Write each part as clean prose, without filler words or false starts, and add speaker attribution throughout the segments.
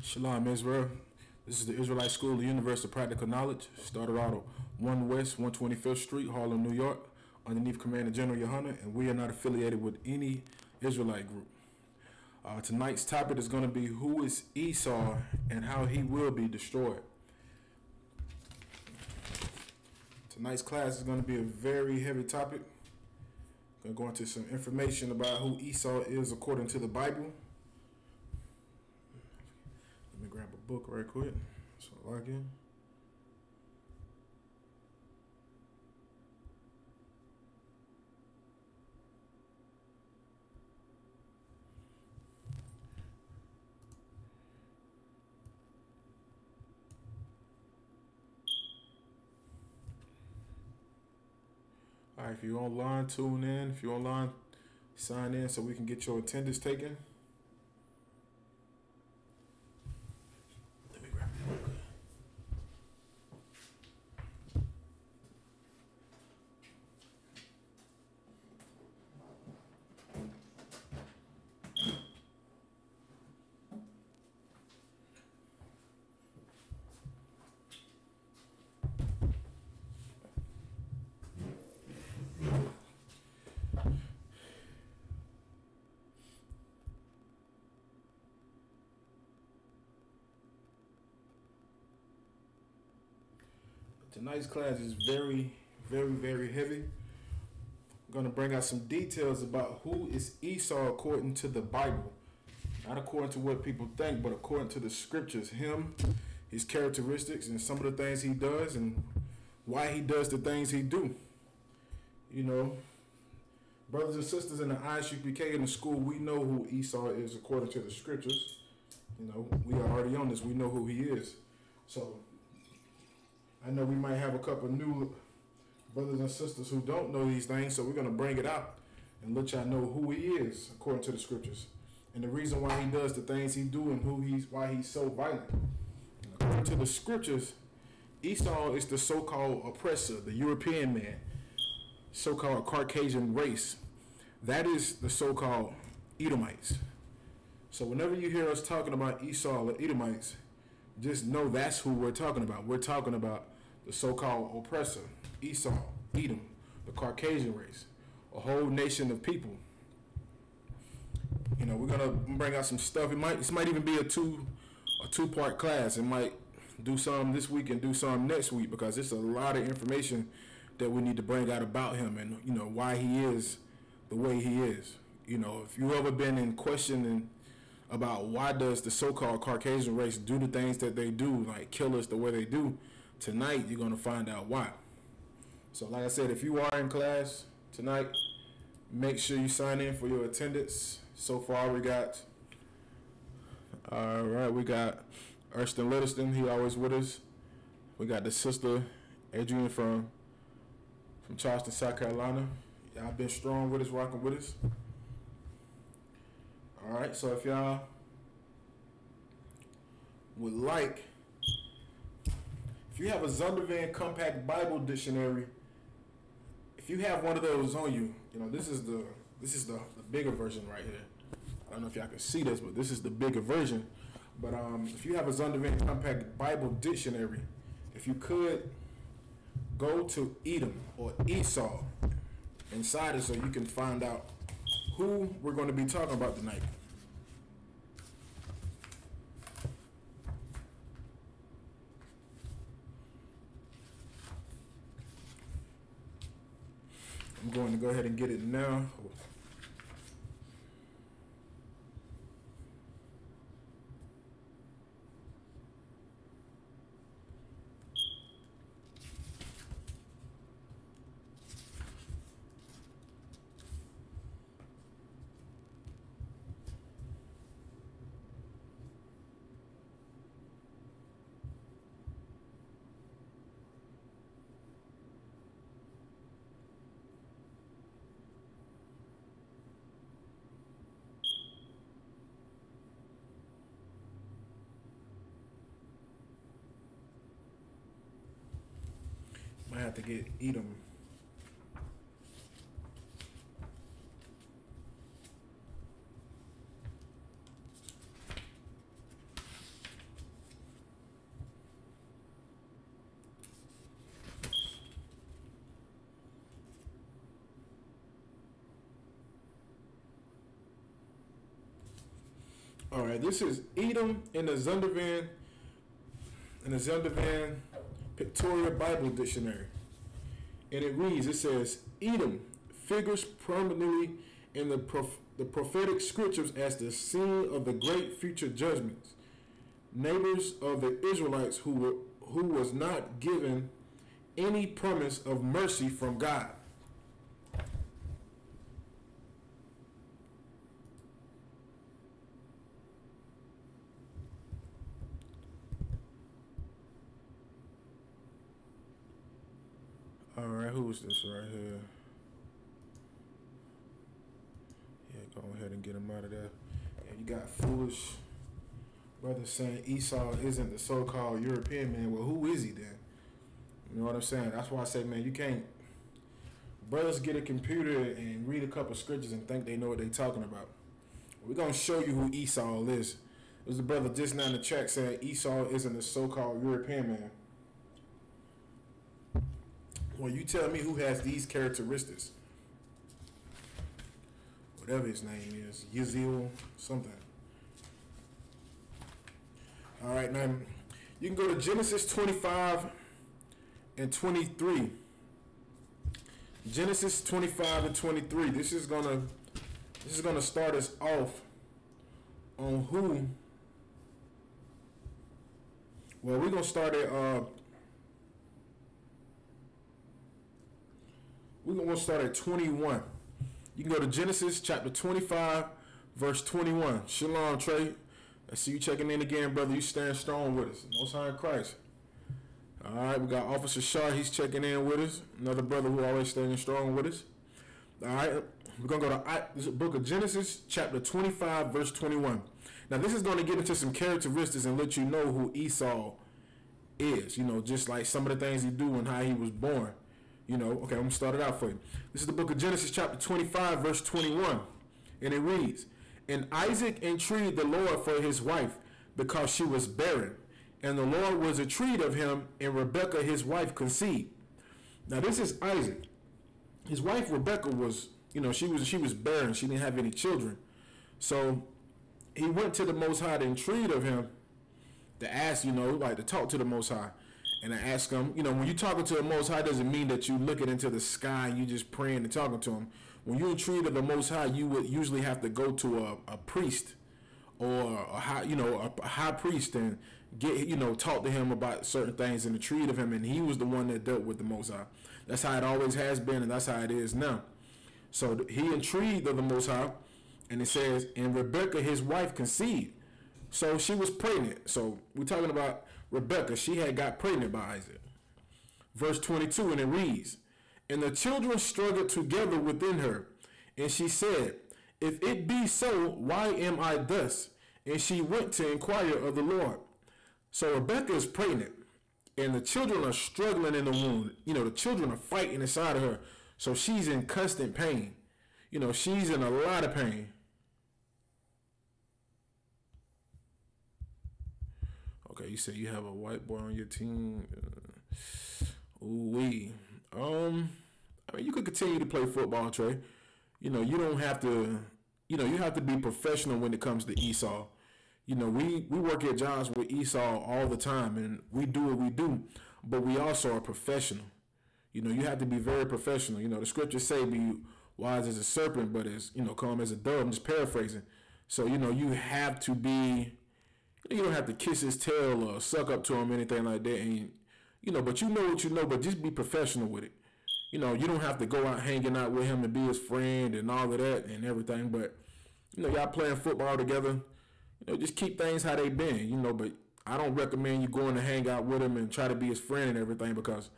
Speaker 1: Shalom, Israel. This is the Israelite School of the Universe of Practical Knowledge. Started out on 1 West 125th Street, Harlem, New York, underneath Commander General Yohana, and we are not affiliated with any Israelite group. Tonight's topic is going to be who is Esau and how he will be destroyed. Tonight's class is going to be a very heavy topic. Going to go into some information about who Esau is according to the Bible. Let me grab a book right quick. So log in. All right, if you're online, tune in. If you're online, sign in so we can get your attendance taken. Let me grab the book. Tonight's class is very, very heavy. I'm going to bring out some details about who is Esau according to the Bible. Not according to what people think, but according to the scriptures. Him, his characteristics, and some of the things he does, and why he does the things he do. You know, brothers and sisters in the ISUPK in the school, we know who Esau is according to the scriptures. You know, we are already on this. We know who he is. So I know we might have a couple new brothers and sisters who don't know these things, so we're going to bring it out and let y'all know who he is according to the scriptures and the reason why he does the things he do and why he's so violent. According to the scriptures, Esau is the so-called oppressor, the European man, so-called Caucasian race. That is the so-called Edomites. So whenever you hear us talking about Esau or Edomites, just know that's who we're talking about. We're talking about the so-called oppressor, Esau, Edom, the Caucasian race, a whole nation of people. You know, we're gonna bring out some stuff. This might even be a two-part class. It might do some this week and do some next week because it's a lot of information that we need to bring out about him and you know why he is the way he is. You know, if you ever been in questioning about why does the so-called Caucasian race do the things that they do, like kill us the way they do, tonight you're going to find out why. So like I said, if you are in class tonight, make sure you sign in for your attendance. So far we got Erston Littleton, he always with us. We got the sister Adrian from Charleston, South Carolina. Y'all been strong with us, rocking with us. Alright, so if y'all would like, if you have a Zondervan Compact Bible Dictionary, if you have one of those on you, you know, this is the bigger version right here. I don't know if y'all can see this, but this is the bigger version. But if you have a Zondervan Compact Bible Dictionary, if you could go to Edom or Esau inside it so you can find out who we're going to be talking about tonight. I'm going to go ahead and get it now. I have to get Edom. All right, this is Edom in the Zondervan Pictorial Bible Dictionary. And it reads, it says, Edom figures prominently in the prophetic scriptures as the scene of the great future judgments. Neighbors of the Israelites who was not given any promise of mercy from God. All right, who is this right here? Yeah, go ahead and get him out of there. And you got foolish brothers saying Esau isn't the so-called European man. Well, who is he then? You know what I'm saying? That's why I say, man, you can't. Brothers get a computer and read a couple scriptures and think they know what they're talking about. We're going to show you who Esau is. There's a brother just now in the chat saying Esau isn't the so-called European man. Well, you tell me who has these characteristics. Whatever his name is. Yizil something. All right, now you can go to Genesis 25 and 23. Genesis 25 and 23. This is gonna start us off on who. Well, we're gonna start at we're gonna start at 21. You can go to Genesis chapter 25, verse 21. Shalom, Trey. I see you checking in again, brother. You stand strong with us. Most High in Christ. All right, we got Officer Shaw. He's checking in with us. Another brother who always standing strong with us. All right, we're going to go to the book of Genesis, chapter 25, verse 21. Now, this is going to get into some characteristics and let you know who Esau is. You know, just like some of the things he do and how he was born. You know, okay, I'm going to start it out for you. This is the book of Genesis, chapter 25, verse 21. And it reads, And Isaac entreated the Lord for his wife, because she was barren. And the Lord was entreated of him, and Rebekah his wife conceived. Now this is Isaac. His wife Rebekah was, you know, she was barren. She didn't have any children. So he went to the Most High to entreat of him, to ask, you know, like to talk to the Most High. And I ask him, you know, when you're talking to the Most High, doesn't mean that you looking into the sky and you just praying and talking to him. When you entreat of the Most High, you would usually have to go to a priest or a high priest and get, you know, talk to him about certain things and entreat of him. And he was the one that dealt with the Most High. That's how it always has been, and that's how it is now. So he entreated of the Most High, and it says, and Rebekah his wife conceived. So she was pregnant. So we're talking about Rebekah. She had got pregnant by Isaac. Verse 22, and it reads, And the children struggled together within her. And she said, If it be so, why am I thus? And she went to inquire of the Lord. So Rebekah is pregnant. And the children are struggling in the womb. You know, the children are fighting inside of her. So she's in constant pain. You know, she's in a lot of pain. Okay, you say you have a white boy on your team. Ooh-wee. I mean, you could continue to play football, Trey. You know, you don't have to, you know, you have to be professional when it comes to Esau. You know, we work at jobs with Esau all the time, and we do what we do, but we also are professional. You know, you have to be very professional. You know, the scriptures say be wise as a serpent, but as, you know, calm as a dove. I'm just paraphrasing. So, you know, you have to be, you don't have to kiss his tail or suck up to him, anything like that. And, you know, but you know what you know, but just be professional with it. You know, you don't have to go out hanging out with him and be his friend and all of that and everything. But, you know, y'all playing football together, you know, just keep things how they been, you know. But I don't recommend you going to hang out with him and try to be his friend and everything, because,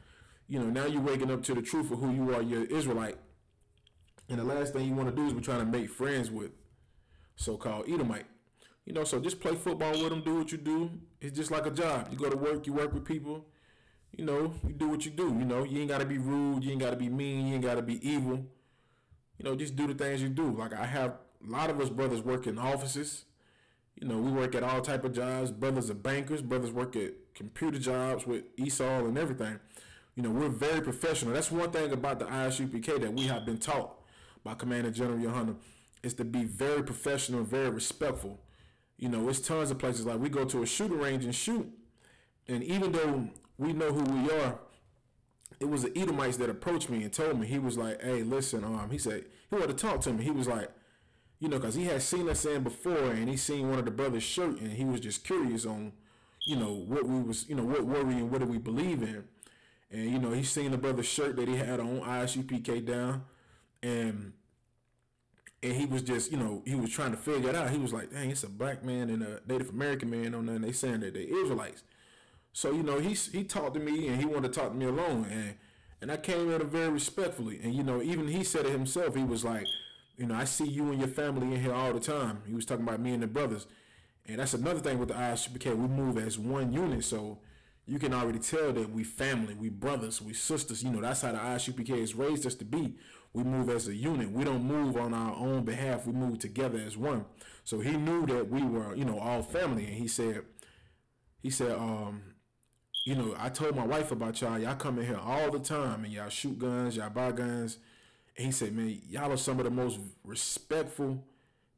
Speaker 1: you know, now you're waking up to the truth of who you are. You're an Israelite. And the last thing you want to do is be trying to make friends with so-called Edomite. You know, so just play football with them, do what you do. It's just like a job. You go to work, you work with people. You know, you do what you do. You know, you ain't got to be rude. You ain't got to be mean. You ain't got to be evil. You know, just do the things you do. Like I have a lot of us brothers work in offices. You know, we work at all type of jobs. Brothers are bankers. Brothers work at computer jobs with Esau and everything. You know, we're very professional. That's one thing about the ISUPK that we have been taught by Commander General Yohana, is to be very professional and very respectful. You know, it's tons of places. Like we go to a shooting range and shoot, and even though we know who we are, it was the Edomites that approached me and told me. He was like, "Hey, listen," he said he wanted to talk to me. He was like, you know, because he had seen us in before, and he seen one of the brothers' shirt, and he was just curious on, you know, what we was, you know, what were we and what do we believe in, and you know, he seen the brother's shirt that he had on, ISUPK down, and he was just, you know, he was trying to figure it out. He was like, "Dang, it's a black man and a Native American man on there, and they saying that they Israelites." So, you know, he talked to me, and he wanted to talk to me alone, and I came at him very respectfully, and you know, even he said it himself. He was like, you know, "I see you and your family in here all the time." He was talking about me and the brothers. And that's another thing with the ISUPK. We move as one unit. So you can already tell that we family, we brothers, we sisters. You know, that's how the ISUPK has raised us to be. We move as a unit. We don't move on our own behalf. We move together as one. So he knew that we were, you know, all family. And he said, you know, "I told my wife about y'all. Y'all come in here all the time and y'all shoot guns, y'all buy guns." And he said, "Man, y'all are some of the most respectful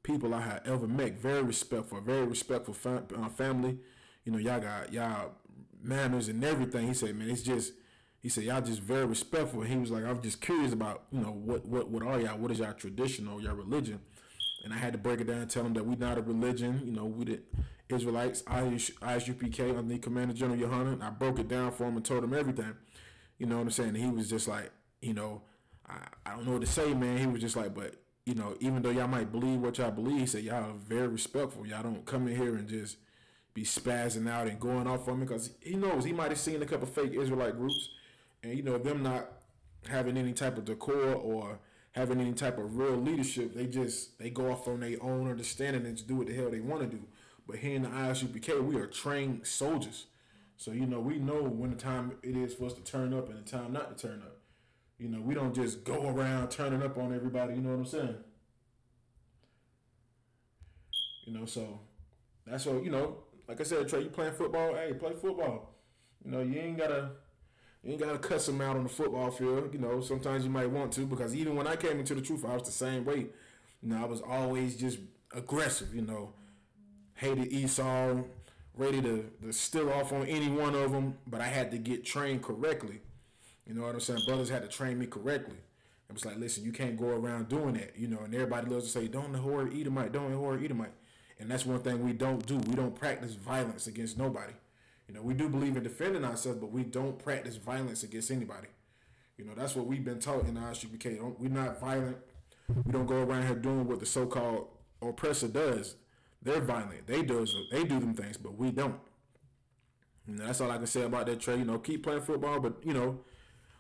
Speaker 1: people I have ever met. Very respectful family. You know, y'all got y'all manners and everything." He said, "Man, it's just," he said, "y'all just very respectful." And he was like, "I'm just curious about, you know, what are y'all? What is y'all tradition or your religion?" And I had to break it down and tell him that we not a religion. You know, we the Israelites, ISUPK, under Commander General Yohanan. And I broke it down for him and told him everything. You know what I'm saying? And he was just like, you know, I don't know what to say, man. He was just like, "But, you know, even though y'all might believe what y'all believe," he said, "y'all are very respectful. Y'all don't come in here and just be spazzing out and going off on me," because he knows he might have seen a couple of fake Israelite groups, and you know, them not having any type of decor or having any type of real leadership. They go off on their own understanding and just do what the hell they want to do. But here in the ISUPK, we are trained soldiers, so you know, we know when the time it is for us to turn up and the time not to turn up. You know, we don't just go around turning up on everybody. You know what I'm saying? You know, so that's what, you know, like I said, Trey, you playing football, hey, play football. You know, you ain't gotta cuss them out on the football field. You know, sometimes you might want to, because even when I came into the truth, I was the same way. You know, I was always just aggressive, you know, hated Esau, ready to steal off on any one of them, but I had to get trained correctly. You know what I'm saying? Brothers had to train me correctly. It was like, "Listen, you can't go around doing that," you know, and everybody loves to say, "Don't abhor Edomite, don't abhor Edomite." And that's one thing we don't do. We don't practice violence against nobody. You know, we do believe in defending ourselves, but we don't practice violence against anybody. You know, that's what we've been taught in our SUPK. We're not violent. We don't go around here doing what the so-called oppressor does. They're violent. They do them things, but we don't. You know, that's all I can say about that, Trey. You know, keep playing football, but you know,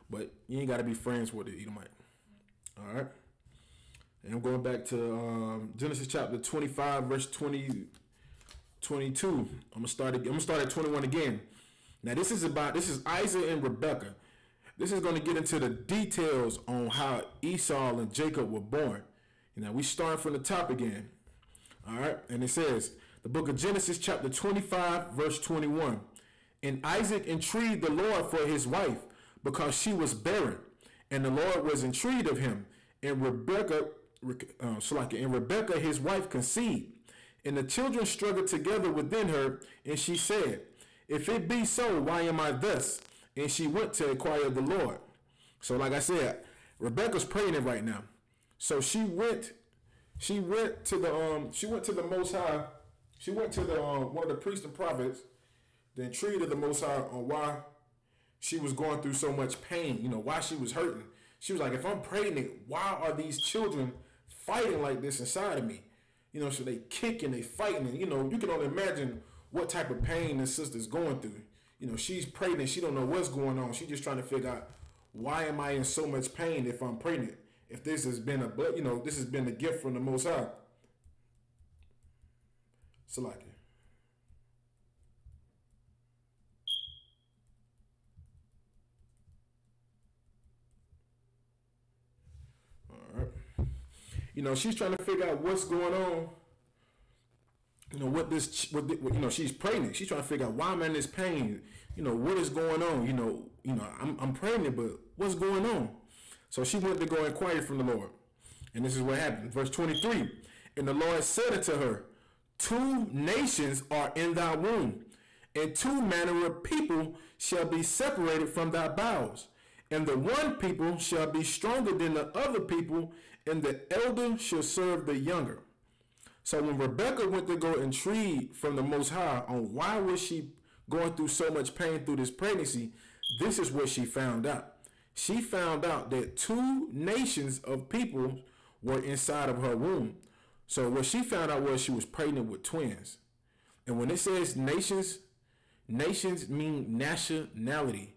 Speaker 1: but you ain't got to be friends with it. Edomite. All right. And I'm going back to Genesis chapter 25, verse 22. I'm gonna start at 21 again. Now this is Isaac and Rebekah. This is going to get into the details on how Esau and Jacob were born. You know, we start from the top again. All right, and it says, the book of Genesis chapter 25, verse 21. And Isaac entreated the Lord for his wife, because she was barren, and the Lord was entreated of him. And Rebekah his wife conceived, and the children struggled together within her, and she said, "If it be so, why am I thus?" And she went to inquire of the Lord. So, like I said, Rebekah's pregnant right now. So she went to the Most High. She went to the one of the priests and prophets, the entreated of the Most High on why she was going through so much pain. You know, why she was hurting. She was like, "If I'm pregnant, why are these children fighting like this inside of me?" You know, so they kicking, they fighting, and you know, you can only imagine what type of pain this sister's going through. You know, she's pregnant, she don't know what's going on. She's just trying to figure out, why am I in so much pain if I'm pregnant? If this has been this has been a gift from the Most High. Salaki. All right. You know, she's trying to figure out what's going on. You know, she's pregnant. She's trying to figure out, why I'm in this pain. You know, what is going on? You know, I'm pregnant, but what's going on? So she went to go inquire from the Lord. And this is what happened. Verse 23. And the Lord said unto her, two nations are in thy womb, and two manner of people shall be separated from thy bowels. And the one people shall be stronger than the other people, and the elder shall serve the younger. So when Rebecca went to go intrigue from the Most High on why was she going through so much pain through this pregnancy, this is what she found out. She found out that two nations of people were inside of her womb. So what she found out was she was pregnant with twins. And when it says nations, nations mean nationality.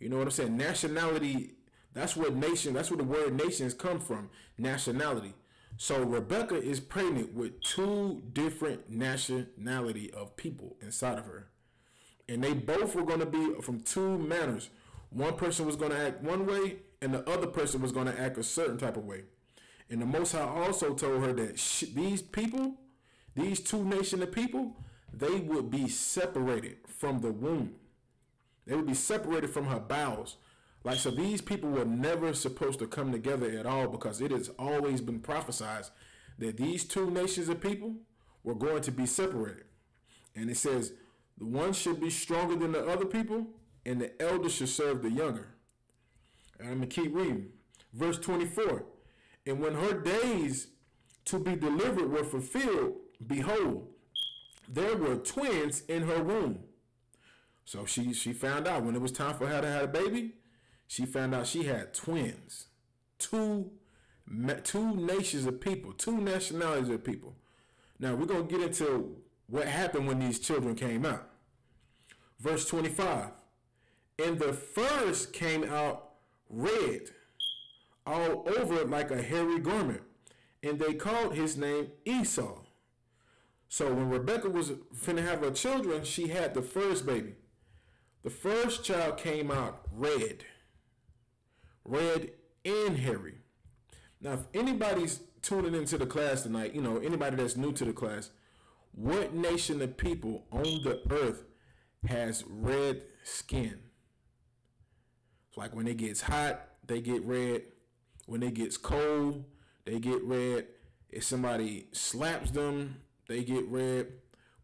Speaker 1: You know what I'm saying? Nationality, that's what the word nations come from, nationality. So Rebecca is pregnant with two different nationality of people inside of her. And they both were going to be from two manners. One person was going to act one way, and the other person was going to act a certain type of way. And the Most High also told her that these people, these two nations of people, they would be separated from the womb. They would be separated from her bowels. Like, so these people were never supposed to come together at all, because it has always been prophesied that these two nations of people were going to be separated. And it says, the one should be stronger than the other people, and the elder should serve the younger. And I'm going to keep reading. Verse 24. And when her days to be delivered were fulfilled, behold, there were twins in her womb. So she found out when it was time for her to have a baby, she found out she had twins. Two nations of people, two nationalities of people. Now we're going to get into what happened when these children came out. Verse 25. And the first came out red, all over like a hairy garment, and they called his name Esau. So when Rebecca was finna have her children, she had the first baby. The first child came out red and hairy. Now, if anybody's tuning into the class tonight, you know, anybody that's new to the class, what nation of people on the earth has red skin? Like when it gets hot, they get red. When it gets cold, they get red. If somebody slaps them, they get red.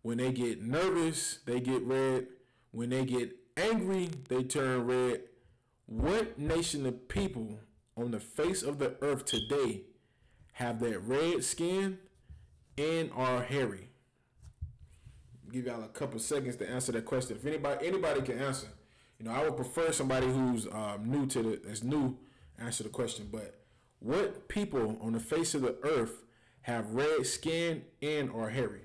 Speaker 1: When they get nervous, they get red. When they get angry, they turn red. What nation of people on the face of the earth today have that red skin and are hairy? Give y'all a couple seconds to answer that question. If anybody can answer, you know, I would prefer somebody who's new answer the question. But what people on the face of the earth have red skin and are hairy?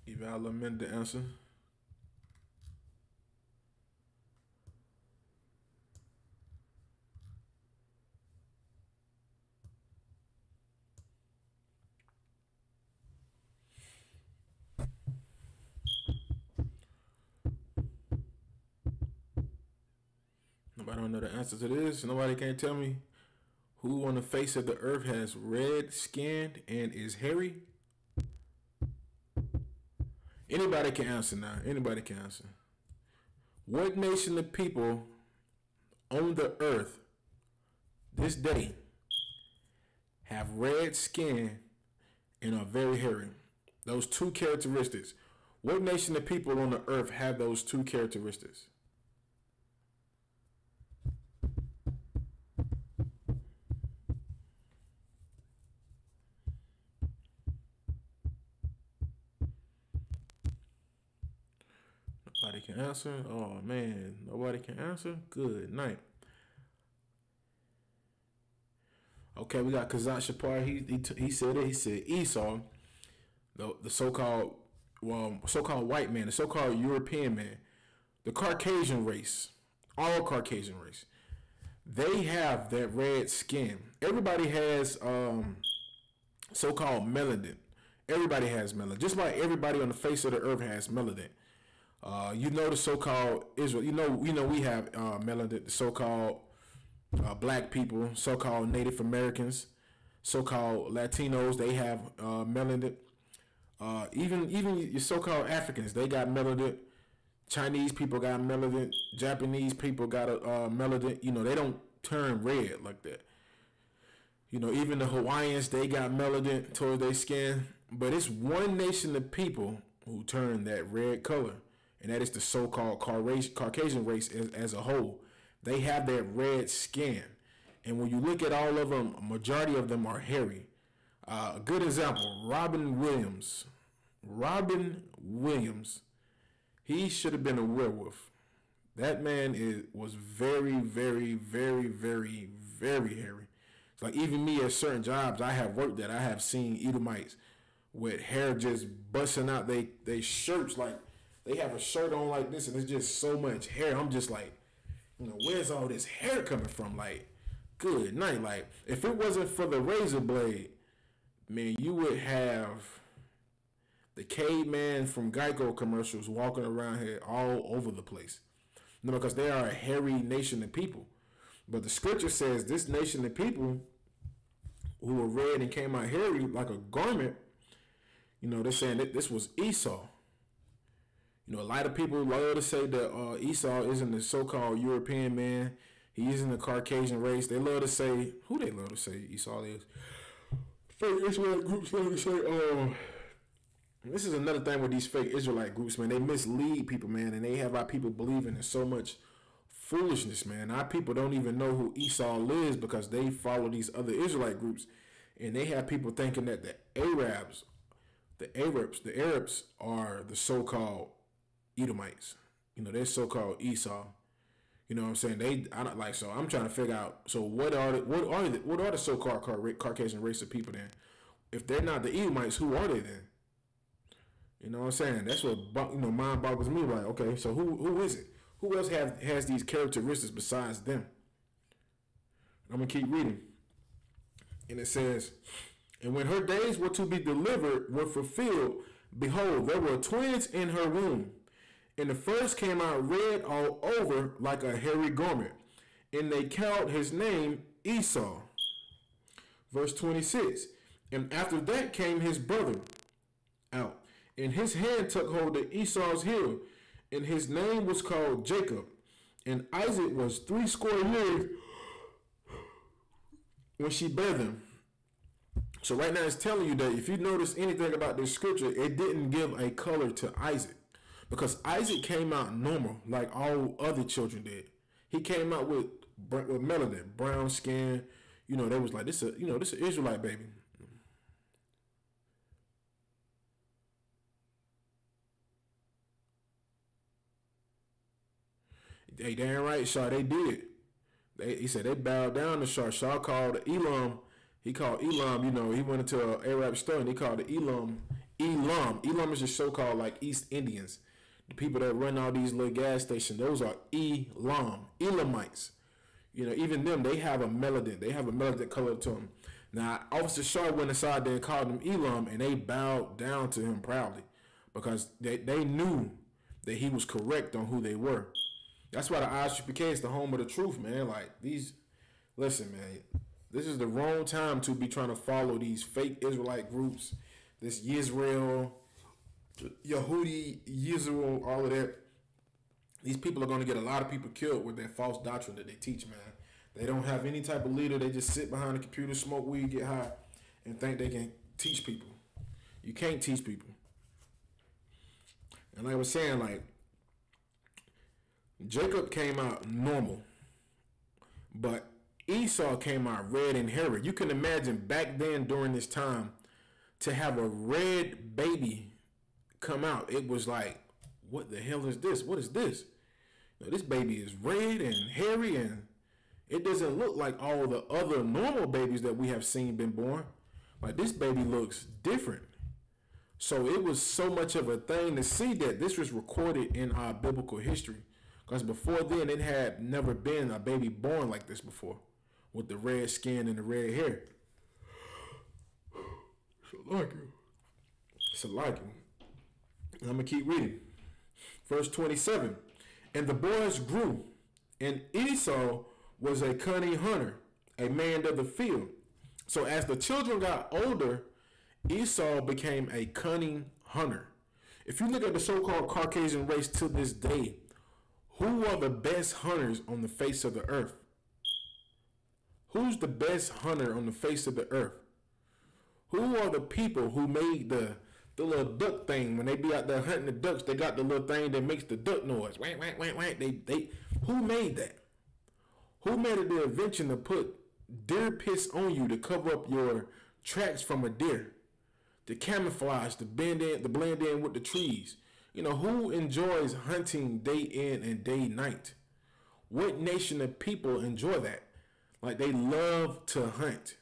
Speaker 1: Give y'all a minute to answer. Nobody don't know the answer to this. Nobody can tell me who on the face of the earth has red skin and is hairy. Anybody can answer now. Anybody can answer. What nation of people on the earth this day have red skin and are very hairy? Those two characteristics. What nation of people on the earth have those two characteristics? Nobody can answer. Oh man, nobody can answer. Good night. Okay, we got Kazat Shapar. He said it. He said Esau, the so-called white man, the so-called European man, the Caucasian race, all Caucasian race. They have that red skin. Everybody has so-called melanin. Everybody has melanin. Just like everybody on the face of the earth has melanin. You know the so-called Israel. You know we have melanin. The so-called black people, so-called Native Americans, so-called Latinos. They have melanin. Even your so-called Africans, they got melanin. Chinese people got melanin. Japanese people got a melanin. You know, they don't turn red like that. You know, even the Hawaiians, they got melanin towards their skin. But it's one nation of people who turn that red color, and that is the so-called Caucasian race as a whole. They have that red skin. And when you look at all of them, a majority of them are hairy. A good example, Robin Williams. Robin Williams, he should have been a werewolf. That man was very, very, very, very, very hairy. It's like even me at certain jobs I have worked at, I have seen Edomites with hair just busting out they shirts. Like they have a shirt on like this and it's just so much hair. I'm just like, you know, where's all this hair coming from? Like, good night. Like, if it wasn't for the razor blade, man, you would have the caveman from Geico commercials walking around here all over the place. You know, because they are a hairy nation of people. But the scripture says this nation of people who were red and came out hairy like a garment, you know, they're saying that this was Esau. You know, a lot of people love to say that Esau isn't the so-called European man. He isn't the Caucasian race. They love to say, who they love to say Esau is? Fake Israelite groups love to say, this is another thing with these fake Israelite groups, man. They mislead people, man, and they have our people believing in so much foolishness, man. Our people don't even know who Esau is because they follow these other Israelite groups, and they have people thinking that the Arabs are the so-called Edomites. You know, they're so-called Esau. You know what I'm saying? I don't like. So I'm trying to figure out. So what are the so-called Caucasian race of people then? If they're not the Edomites, who are they then? You know what I'm saying? That's what mind boggles me. Like, okay, so who is it? Who else has these characteristics besides them? I'm gonna keep reading, and it says, "And when her days were to be delivered were fulfilled, behold, there were twins in her womb, and the first came out red all over like a hairy garment, and they called his name Esau." Verse 26, "And after that came his brother out, and his hand took hold of Esau's heel, and his name was called Jacob. And Isaac was 80 years when she bare them." So right now it's telling you that if you notice anything about this scripture, it didn't give a color to Isaac. Because Isaac came out normal like all other children did. He came out with melanin, brown skin. You know, they was like, this is an Israelite baby. They damn right, Shaw, they did. He said they bowed down to Shaw. Shaw called Elam. He called Elam, you know, he went into an Arab store and he called it Elam. Elam is just so-called like East Indians. The people that run all these little gas stations, those are Elamites. You know, even them, they have a melanin. They have a melanin color to them. Now, Officer Shaw went inside there and called him Elam, and they bowed down to him proudly because they knew that he was correct on who they were. That's why the ISUPK is the home of the truth, man. Like, listen, man, this is the wrong time to be trying to follow these fake Israelite groups, this Yisrael, Yehudi, Yisrael, all of that. These people are going to get a lot of people killed with their false doctrine that they teach, man. They don't have any type of leader. They just sit behind the computer, smoke weed, get high, and think they can teach people. You can't teach people. And like I was saying, like, Jacob came out normal, but Esau came out red and hairy. You can imagine back then during this time to have a red baby come out. It was like, what the hell is this? What is this? You know, this baby is red and hairy, and it doesn't look like all the other normal babies that we have seen been born. Like, this baby looks different. So it was so much of a thing to see that this was recorded in our biblical history. Because before then, it had never been a baby born like this before, with the red skin and the red hair. It's a like him. I'm going to keep reading. Verse 27. "And the boys grew, and Esau was a cunning hunter, a man of the field. So as the children got older, Esau became a cunning hunter, If you look at the so-called Caucasian race to this day, who are the best hunters on the face of the earth? Who's the best hunter on the face of the earth? Who are the people who made the little duck thing when they be out there hunting the ducks? They got the little thing that makes the duck noise. Whack, whack, whack, whack. Who made that? Who made it the invention to put deer piss on you to cover up your tracks from a deer? To camouflage, to blend in with the trees. You know, who enjoys hunting day in and day night? What nation of people enjoy that? Like, they love to hunt.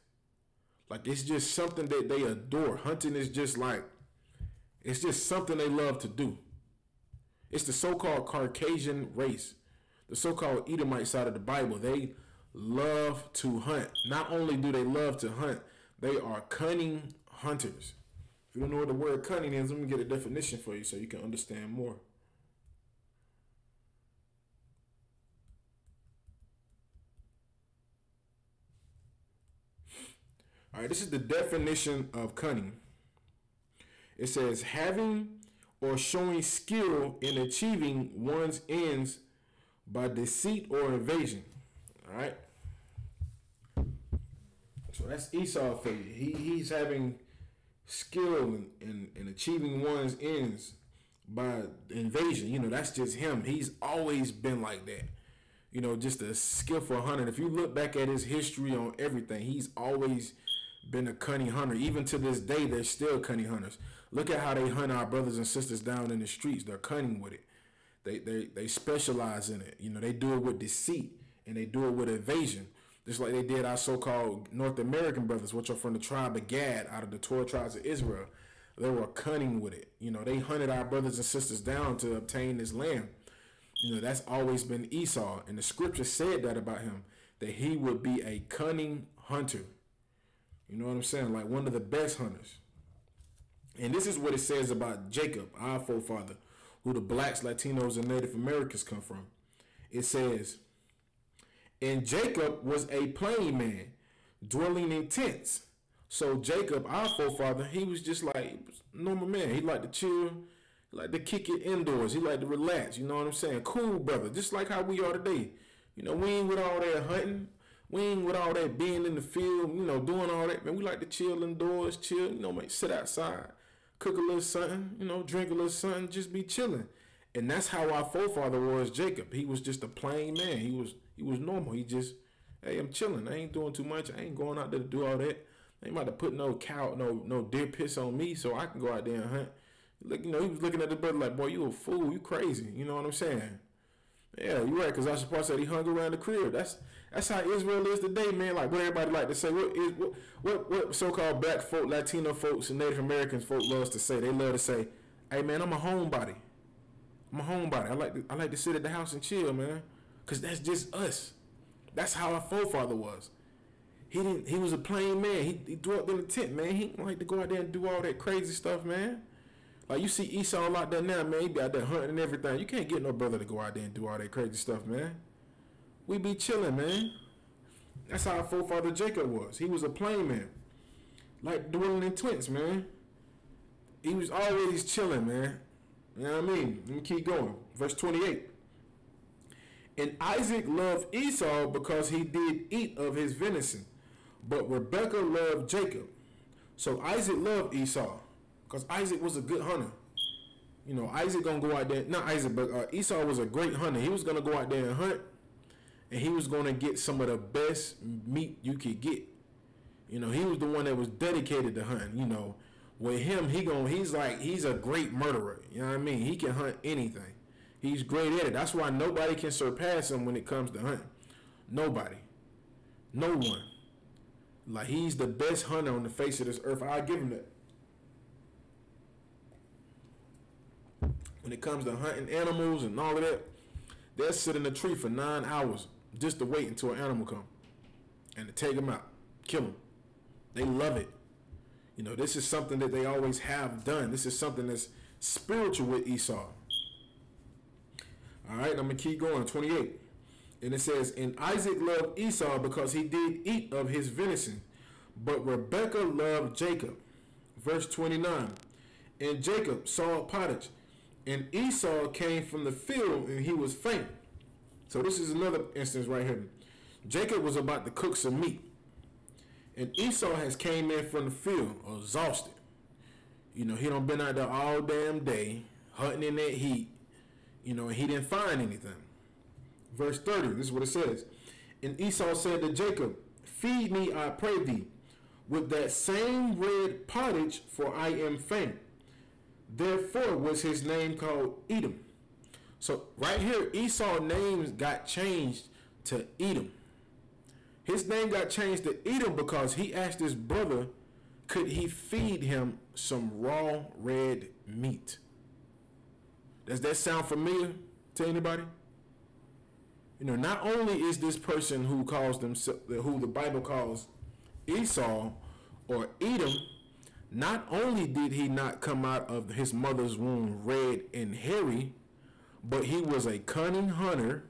Speaker 1: Like, it's just something that they adore. Hunting is just like, it's just something they love to do. It's the so-called Caucasian race, the so-called Edomite side of the Bible. They love to hunt. Not only do they love to hunt, they are cunning hunters. If you don't know what the word cunning is, let me get a definition for you so you can understand more. All right, this is the definition of cunning. It says having or showing skill in achieving one's ends by deceit or evasion. All right. So that's Esau for you. He's having skill in achieving one's ends by invasion. You know, that's just him. He's always been like that. You know, just a skillful hunter. If you look back at his history on everything, he's always been a cunning hunter. Even to this day, they're still cunning hunters. Look at how they hunt our brothers and sisters down in the streets. They're cunning with it. They specialize in it. You know, they do it with deceit and they do it with evasion. Just like they did our so-called North American brothers, which are from the tribe of Gad, out of the 12 tribes of Israel. They were cunning with it. You know, they hunted our brothers and sisters down to obtain this land. You know, that's always been Esau. And the scripture said that about him, that he would be a cunning hunter. You know what I'm saying? Like one of the best hunters. And this is what it says about Jacob, our forefather, who the blacks, Latinos, and Native Americans come from. It says, and Jacob was a plain man, dwelling in tents. So Jacob, our forefather, he was just like a normal man. He liked to chill. He liked to kick it indoors. He liked to relax. You know what I'm saying? Cool brother, just like how we are today. You know, we ain't with all that hunting. We ain't with all that being in the field, you know, doing all that, man. We like to chill indoors, chill, you know, man, sit outside, cook a little something, you know, drink a little something, just be chilling. And that's how our forefather was, Jacob. He was just a plain man. He was normal. He just, hey, I'm chilling. I ain't doing too much. I ain't going out there to do all that. I ain't about to put no deer piss on me so I can go out there and hunt. Look, you know, he was looking at the brother like, boy, you a fool. You crazy. You know what I'm saying? Yeah, you're right, because I suppose said he hung around the crib. That's how Israel is today, man. Like what everybody like to say. What so-called black folk, Latino folks, and Native Americans folk loves to say. They love to say, "Hey, man, I'm a homebody. I'm a homebody. I like to sit at the house and chill, man, because that's just us. That's how our forefather was. He was a plain man. He dwelt in the tent, man. He didn't like to go out there and do all that crazy stuff, man. Like you see Esau out there now, man. He be out there hunting and everything. You can't get no brother to go out there and do all that crazy stuff, man. We be chilling, man. That's how our forefather Jacob was. He was a plain man, like dwelling in tents, man. He was always chilling, man. You know what I mean? Let me keep going. Verse 28. And Isaac loved Esau because he did eat of his venison, but Rebekah loved Jacob. So Isaac loved Esau because Isaac was a good hunter. You know, Isaac gonna go out there. Not Isaac, but Esau was a great hunter. He was gonna go out there and hunt, and he was gonna get some of the best meat you could get. You know, he was the one that was dedicated to hunting. You know, with him, he's a great murderer. You know what I mean? He can hunt anything. He's great at it. That's why nobody can surpass him when it comes to hunting. Nobody. No one. Like, he's the best hunter on the face of this earth. I'll give him that. When it comes to hunting animals and all of that, they'll sit in a tree for 9 hours just to wait until an animal comes and to take them out, kill them. They love it. You know, this is something that they always have done. This is something that's spiritual with Esau. All right, I'm going to keep going. 28. And it says, and Isaac loved Esau because he did eat of his venison, but Rebekah loved Jacob. Verse 29. And Jacob saw pottage, and Esau came from the field, and he was faint. So this is another instance right here. Jacob was about to cook some meat, and Esau has came in from the field, exhausted. You know, he done been out there all damn day, hunting in that heat, you know, and he didn't find anything. Verse 30, this is what it says. And Esau said to Jacob, feed me, I pray thee, with that same red pottage, for I am faint. Therefore was his name called Edom. So right here, Esau's name got changed to Edom. His name got changed to Edom because he asked his brother, could he feed him some raw red meat? Does that sound familiar to anybody? You know, not only is this person who calls themselves, who the Bible calls Esau or Edom, not only did he not come out of his mother's womb red and hairy, but he was a cunning hunter.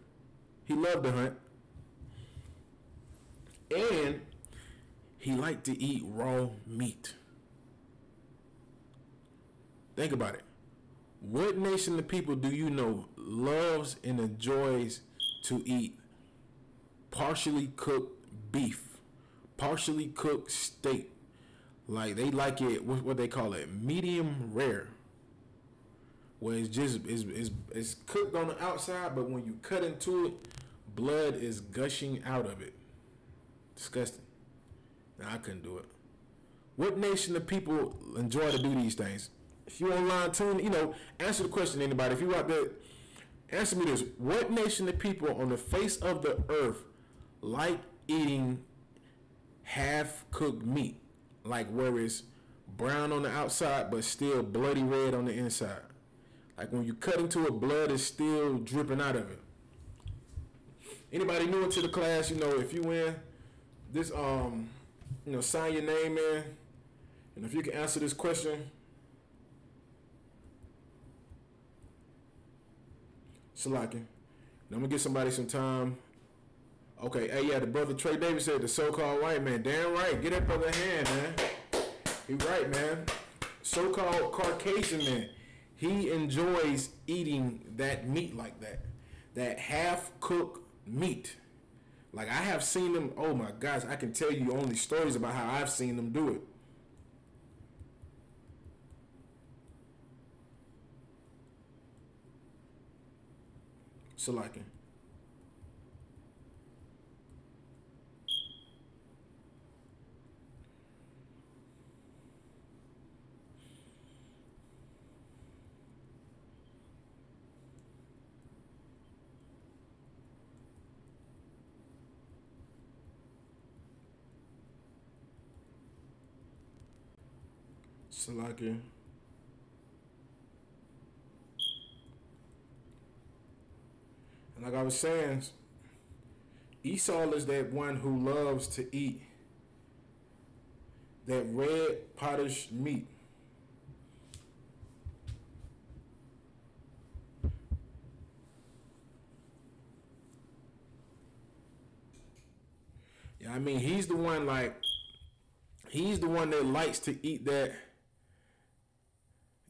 Speaker 1: He loved to hunt. And he liked to eat raw meat. Think about it. What nation of people do you know loves and enjoys to eat partially cooked beef, partially cooked steak? Like they like it, what they call it, medium rare. Where it's just it's cooked on the outside, but when you cut into it, blood is gushing out of it. Disgusting. Now, I couldn't do it. What nation of people enjoy to do these things? If you're online tune, you know, answer the question, anybody. If you're out there, answer me this. What nation of people on the face of the earth like eating half-cooked meat? Like where it's brown on the outside, but still bloody red on the inside. Like when you cut into it, blood is still dripping out of it. Anybody new into the class, you know, if you in this, you know, sign your name in. And if you can answer this question, Salaki. I'm gonna give somebody some time. Okay, hey, yeah, the brother Trey Davis said the so-called white man. Damn right, get that brother a hand, man. He right, man. So-called Caucasian man. He enjoys eating that meat like that. That half-cooked meat. Like, I have seen them, oh my gosh, I can tell you only stories about how I've seen them do it. Salaki. Salaki. And like I was saying, Esau is that one who loves to eat that red pottage meat. Yeah, I mean, he's the one that likes to eat that.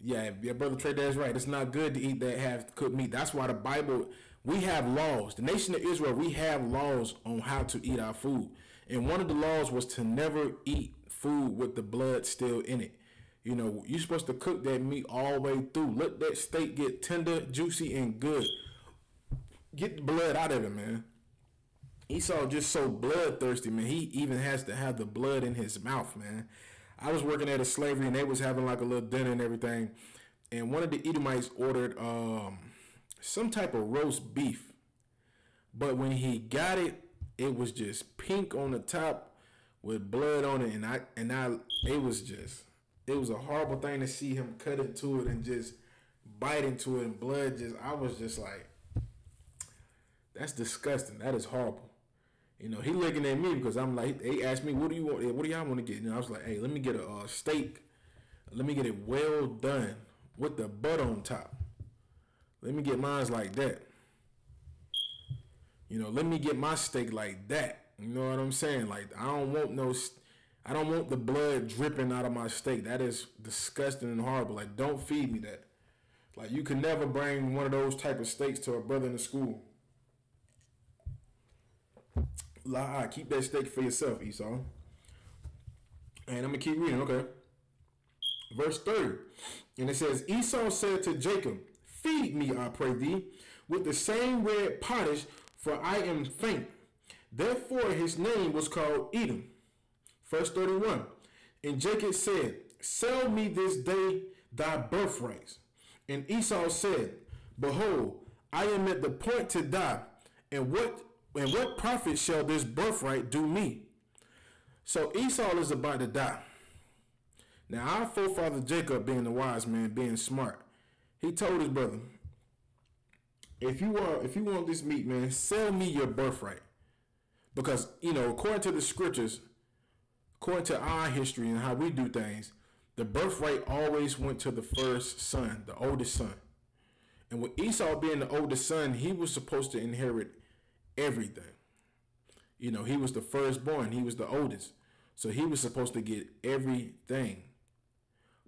Speaker 1: Yeah, your brother Trey, that's right. It's not good to eat that half-cooked meat. That's why the Bible, we have laws. The nation of Israel, we have laws on how to eat our food. And one of the laws was to never eat food with the blood still in it. You know, you're supposed to cook that meat all the way through. Let that steak get tender, juicy, and good. Get the blood out of it, man. Esau just so bloodthirsty, man. He even has to have the blood in his mouth, man. I was working at a slavery and they was having like a little dinner and everything. And one of the Edomites ordered some type of roast beef. But when he got it, it was just pink on the top with blood on it. It was a horrible thing to see him cut into it and just bite into it and blood I was just like, that's disgusting. That is horrible. You know, he looking at me because I'm like, they asked me, what do you want? What do y'all want to get? And I was like, hey, let me get a steak. Let me get it well done with the butter on top. Let me get mine like that. You know, let me get my steak like that. You know what I'm saying? Like, I don't want no, I don't want the blood dripping out of my steak. That is disgusting and horrible. Like, don't feed me that. Like, you can never bring one of those type of steaks to a brother in the school. Keep that steak for yourself, Esau. And I'm going to keep reading, okay? Verse 30. And it says, Esau said to Jacob, feed me, I pray thee, with the same red pottage, for I am faint. Therefore his name was called Edom. Verse 31. And Jacob said, sell me this day thy birthrights. And Esau said, behold, I am at the point to die, and what profit shall this birthright do me? So Esau is about to die. Now our forefather Jacob, being the wise man, being smart, he told his brother, if you want this meat, man, sell me your birthright. Because, according to the scriptures, according to our history and how we do things, the birthright always went to the first son, the oldest son. And with Esau being the oldest son, he was supposed to inherit everything. He was the firstborn. He was the oldest. So he was supposed to get everything.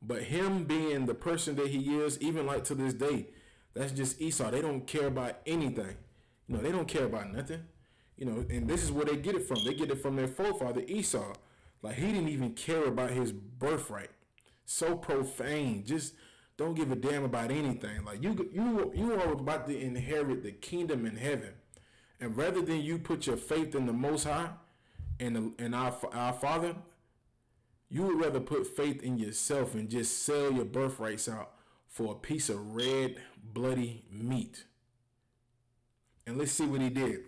Speaker 1: But him being the person that he is, even like to this day, that's just Esau. They don't care about anything. They don't care about nothing. And this is where they get it from. They get it from their forefather Esau. Like, he didn't even care about his birthright. So profane. Just don't give a damn about anything. Like, you are about to inherit the kingdom in heaven. And rather than you put your faith in the Most High and our Father, you would rather put faith in yourself and just sell your birthrights out for a piece of red, bloody meat. And let's see what he did.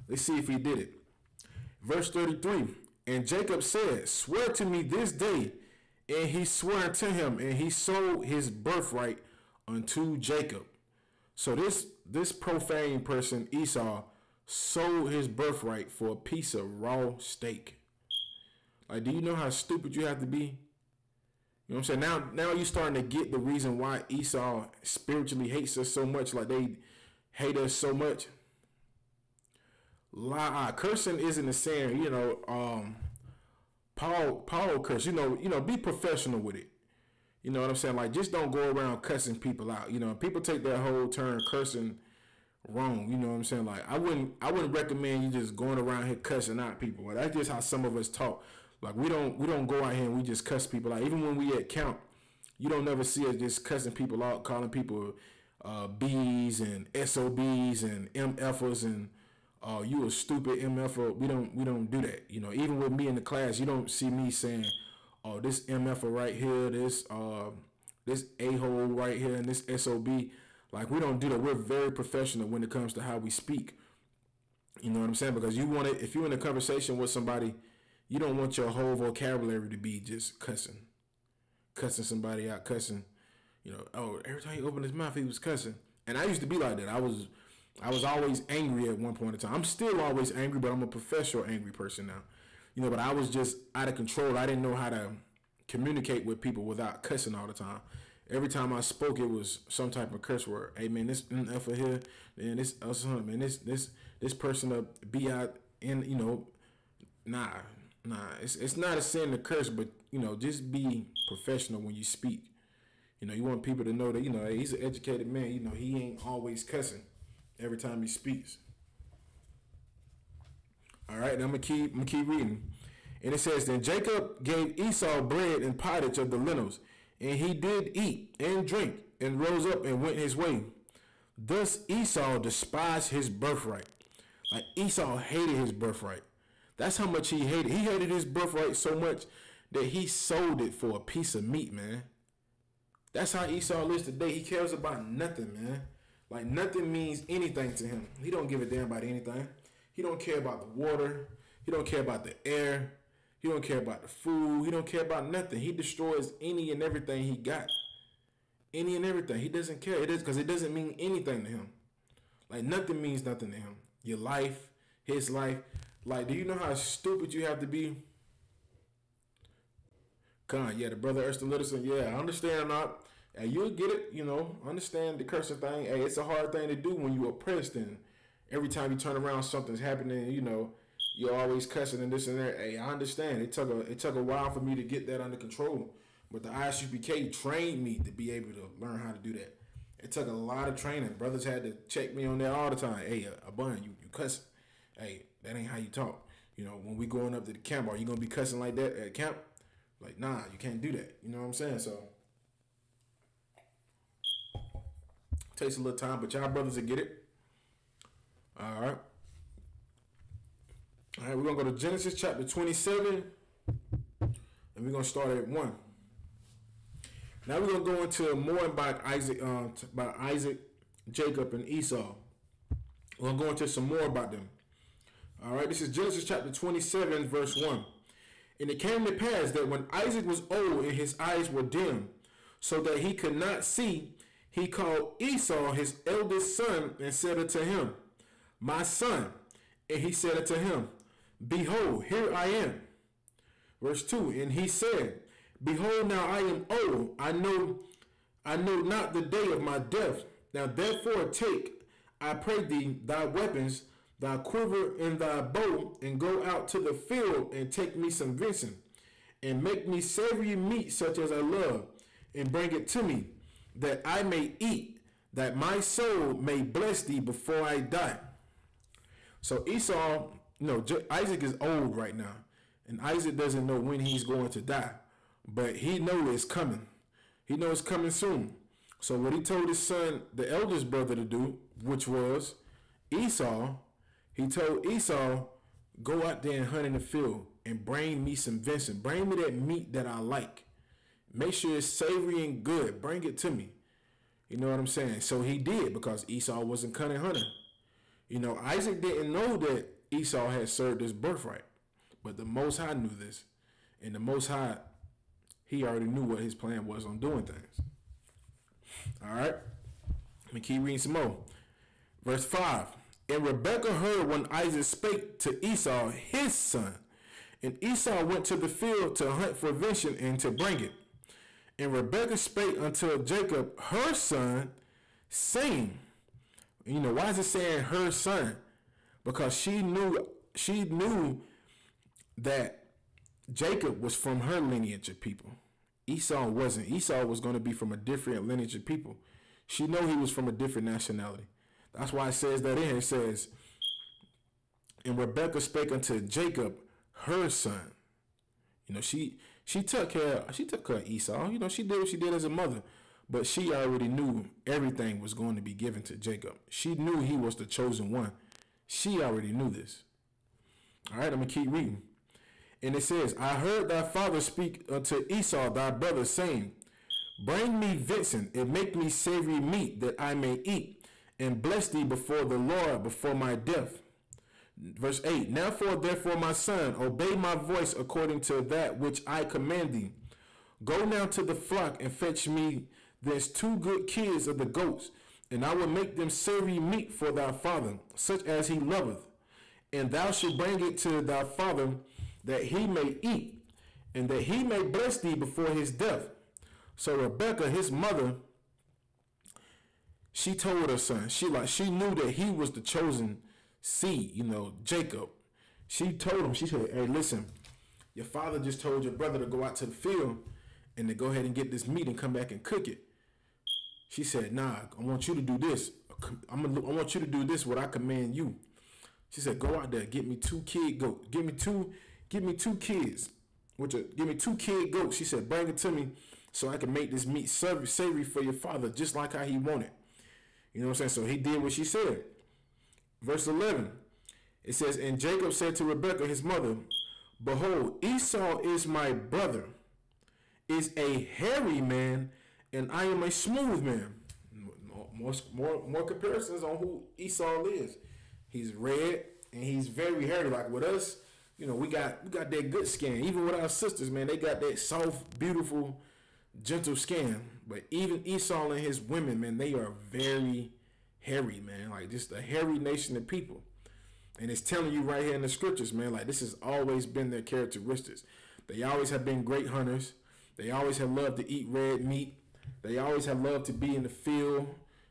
Speaker 1: Let's see if he did it. Verse 33. And Jacob said, swear to me this day. And he swore unto him, and he sold his birthright unto Jacob. So this profane person, Esau, sold his birthright for a piece of raw steak. Like, do you know how stupid you have to be? You know what I'm saying? Now you're starting to get the reason why Esau spiritually hates us so much. Like, they hate us so much. Cursing isn't a sin, Paul cursed, be professional with it. You know what I'm saying? Like, just don't go around cussing people out. People take that whole turn cursing wrong. You know what I'm saying? Like, I wouldn't recommend you just going around here cussing out people. But that's just how some of us talk. Like, we don't go out here and we just cuss people out. Even when we at camp, you don't never see us just cussing people out, calling people B's and SOBs and MFers and you a stupid MFer. We don't do that. Even with me in the class, you don't see me saying, oh, this MFer right here, this a-hole right here, and this SOB. Like, we don't do that. We're very professional when it comes to how we speak. You know what I'm saying? Because if you're in a conversation with somebody, you don't want your whole vocabulary to be just cussing somebody out, cussing. Every time he opened his mouth, he was cussing. And I used to be like that. I was always angry at one point in time. I'm still always angry, but I'm a professional angry person now. But I was just out of control. I didn't know how to communicate with people without cussing all the time. Every time I spoke, it was some type of curse word. Hey, man, this F here, and this man, this person up, be out in, nah. It's not a sin to curse, but, just be professional when you speak. You want people to know that, hey, he's an educated man. He ain't always cussing every time he speaks. All right, now I'm gonna keep reading. And it says, then Jacob gave Esau bread and pottage of the lentils, and he did eat and drink, and rose up and went his way. Thus Esau despised his birthright. Like, Esau hated his birthright. That's how much he hated. He hated his birthright so much that he sold it for a piece of meat, man. That's how Esau lives today. He cares about nothing, man. Like, nothing means anything to him. He don't give a damn about anything. He don't care about the water. He don't care about the air. He don't care about the food. He don't care about nothing. He destroys any and everything he got. Any and everything. He doesn't care. It is because it doesn't mean anything to him. Like, nothing means nothing to him. Your life, his life. Like, do you know how stupid you have to be? The brother Erston Littleson, I understand not. And you'll get it, understand the cursing thing. Hey, it's a hard thing to do when you're oppressed, and every time you turn around, something's happening, you're always cussing and this and that. Hey, I understand. It took a while for me to get that under control, but the ISUPK trained me to be able to learn how to do that. It took a lot of training. Brothers had to check me on that all the time. Hey, Abun, you cussing? Hey, that ain't how you talk. You know, when we going up to the camp, are you gonna be cussing like that at camp? Like, nah, you can't do that. You know what I'm saying? So takes a little time, but y'all brothers will get it. All right. All right, we're gonna go to Genesis chapter 27, and we're gonna start at 1. Now we're gonna go into more about Isaac, Jacob, and Esau. We're gonna go into some more about them. All right, this is Genesis chapter 27, verse 1. And it came to pass that when Isaac was old and his eyes were dim, so that he could not see, he called Esau his eldest son and said unto him, My son. And he said unto him, Behold, here I am. Verse 2, and he said, Behold, now I am old. I know not the day of my death. Now therefore take, I pray thee, thy weapons, thy quiver and thy bow, and go out to the field and take me some venison, and make me savory meat such as I love, and bring it to me, that I may eat, that my soul may bless thee before I die. So Esau, Isaac is old right now, and Isaac doesn't know when he's going to die, but he knows it's coming. He knows it's coming soon. So what he told his son, the eldest brother, to do, which was Esau, he told Esau, go out there and hunt in the field and bring me some venison. Bring me that meat that I like. Make sure it's savory and good. Bring it to me. You know what I'm saying? So he did, because Esau wasn't cunning hunter. Isaac didn't know that Esau had served his birthright. But the Most High knew this. And the Most High, he already knew what his plan was on doing things. All right. Let me keep reading some more. Verse 5. And Rebekah heard when Isaac spake to Esau, his son. And Esau went to the field to hunt for venison and to bring it. And Rebekah spake unto Jacob, her son, saying, why is it saying her son? Because she knew that Jacob was from her lineage of people. Esau wasn't. Esau was going to be from a different lineage of people. She knew he was from a different nationality. That's why it says that in here. It says, and Rebekah spake unto Jacob, her son. She took care of Esau. She did what she did as a mother. But she already knew everything was going to be given to Jacob. She knew he was the chosen one. She already knew this. All right, let me keep reading. And it says, I heard thy father speak unto Esau thy brother, saying, Bring me venison, and make me savory meat, that I may eat, and bless thee before the Lord before my death. Verse 8, therefore, my son, obey my voice according to that which I command thee. Go now to the flock and fetch me thence 2 good kids of the goats, and I will make them savory meat for thy father, such as he loveth. And thou shalt bring it to thy father, that he may eat, and that he may bless thee before his death. So Rebekah, his mother, she told her son, she knew that he was the chosen seed, Jacob. She told him, she said, hey, listen, your father just told your brother to go out to the field and to go ahead and get this meat and come back and cook it. She said, nah, I want you to do this. I want you to do this, what I command you. She said, go out there, get me 2 kid goats. Give me two kids. Give me 2 kid goats. She said, bring it to me so I can make this meat savory for your father, just like how he wanted. You know what I'm saying? So he did what she said. Verse 11, it says, and Jacob said to Rebekah, his mother, Behold, Esau is my brother, is a hairy man, and I am a smooth man. More comparisons on who Esau is. He's red and he's very hairy. Like with us, we got that good skin. Even with our sisters, man, they got that soft, beautiful, gentle skin. But even Esau and his women, man, they are very hairy, man. Like just a hairy nation of people. And it's telling you right here in the scriptures, man, like this has always been their characteristics. They always have been great hunters. They always have loved to eat red meat. They always have loved to be in the field,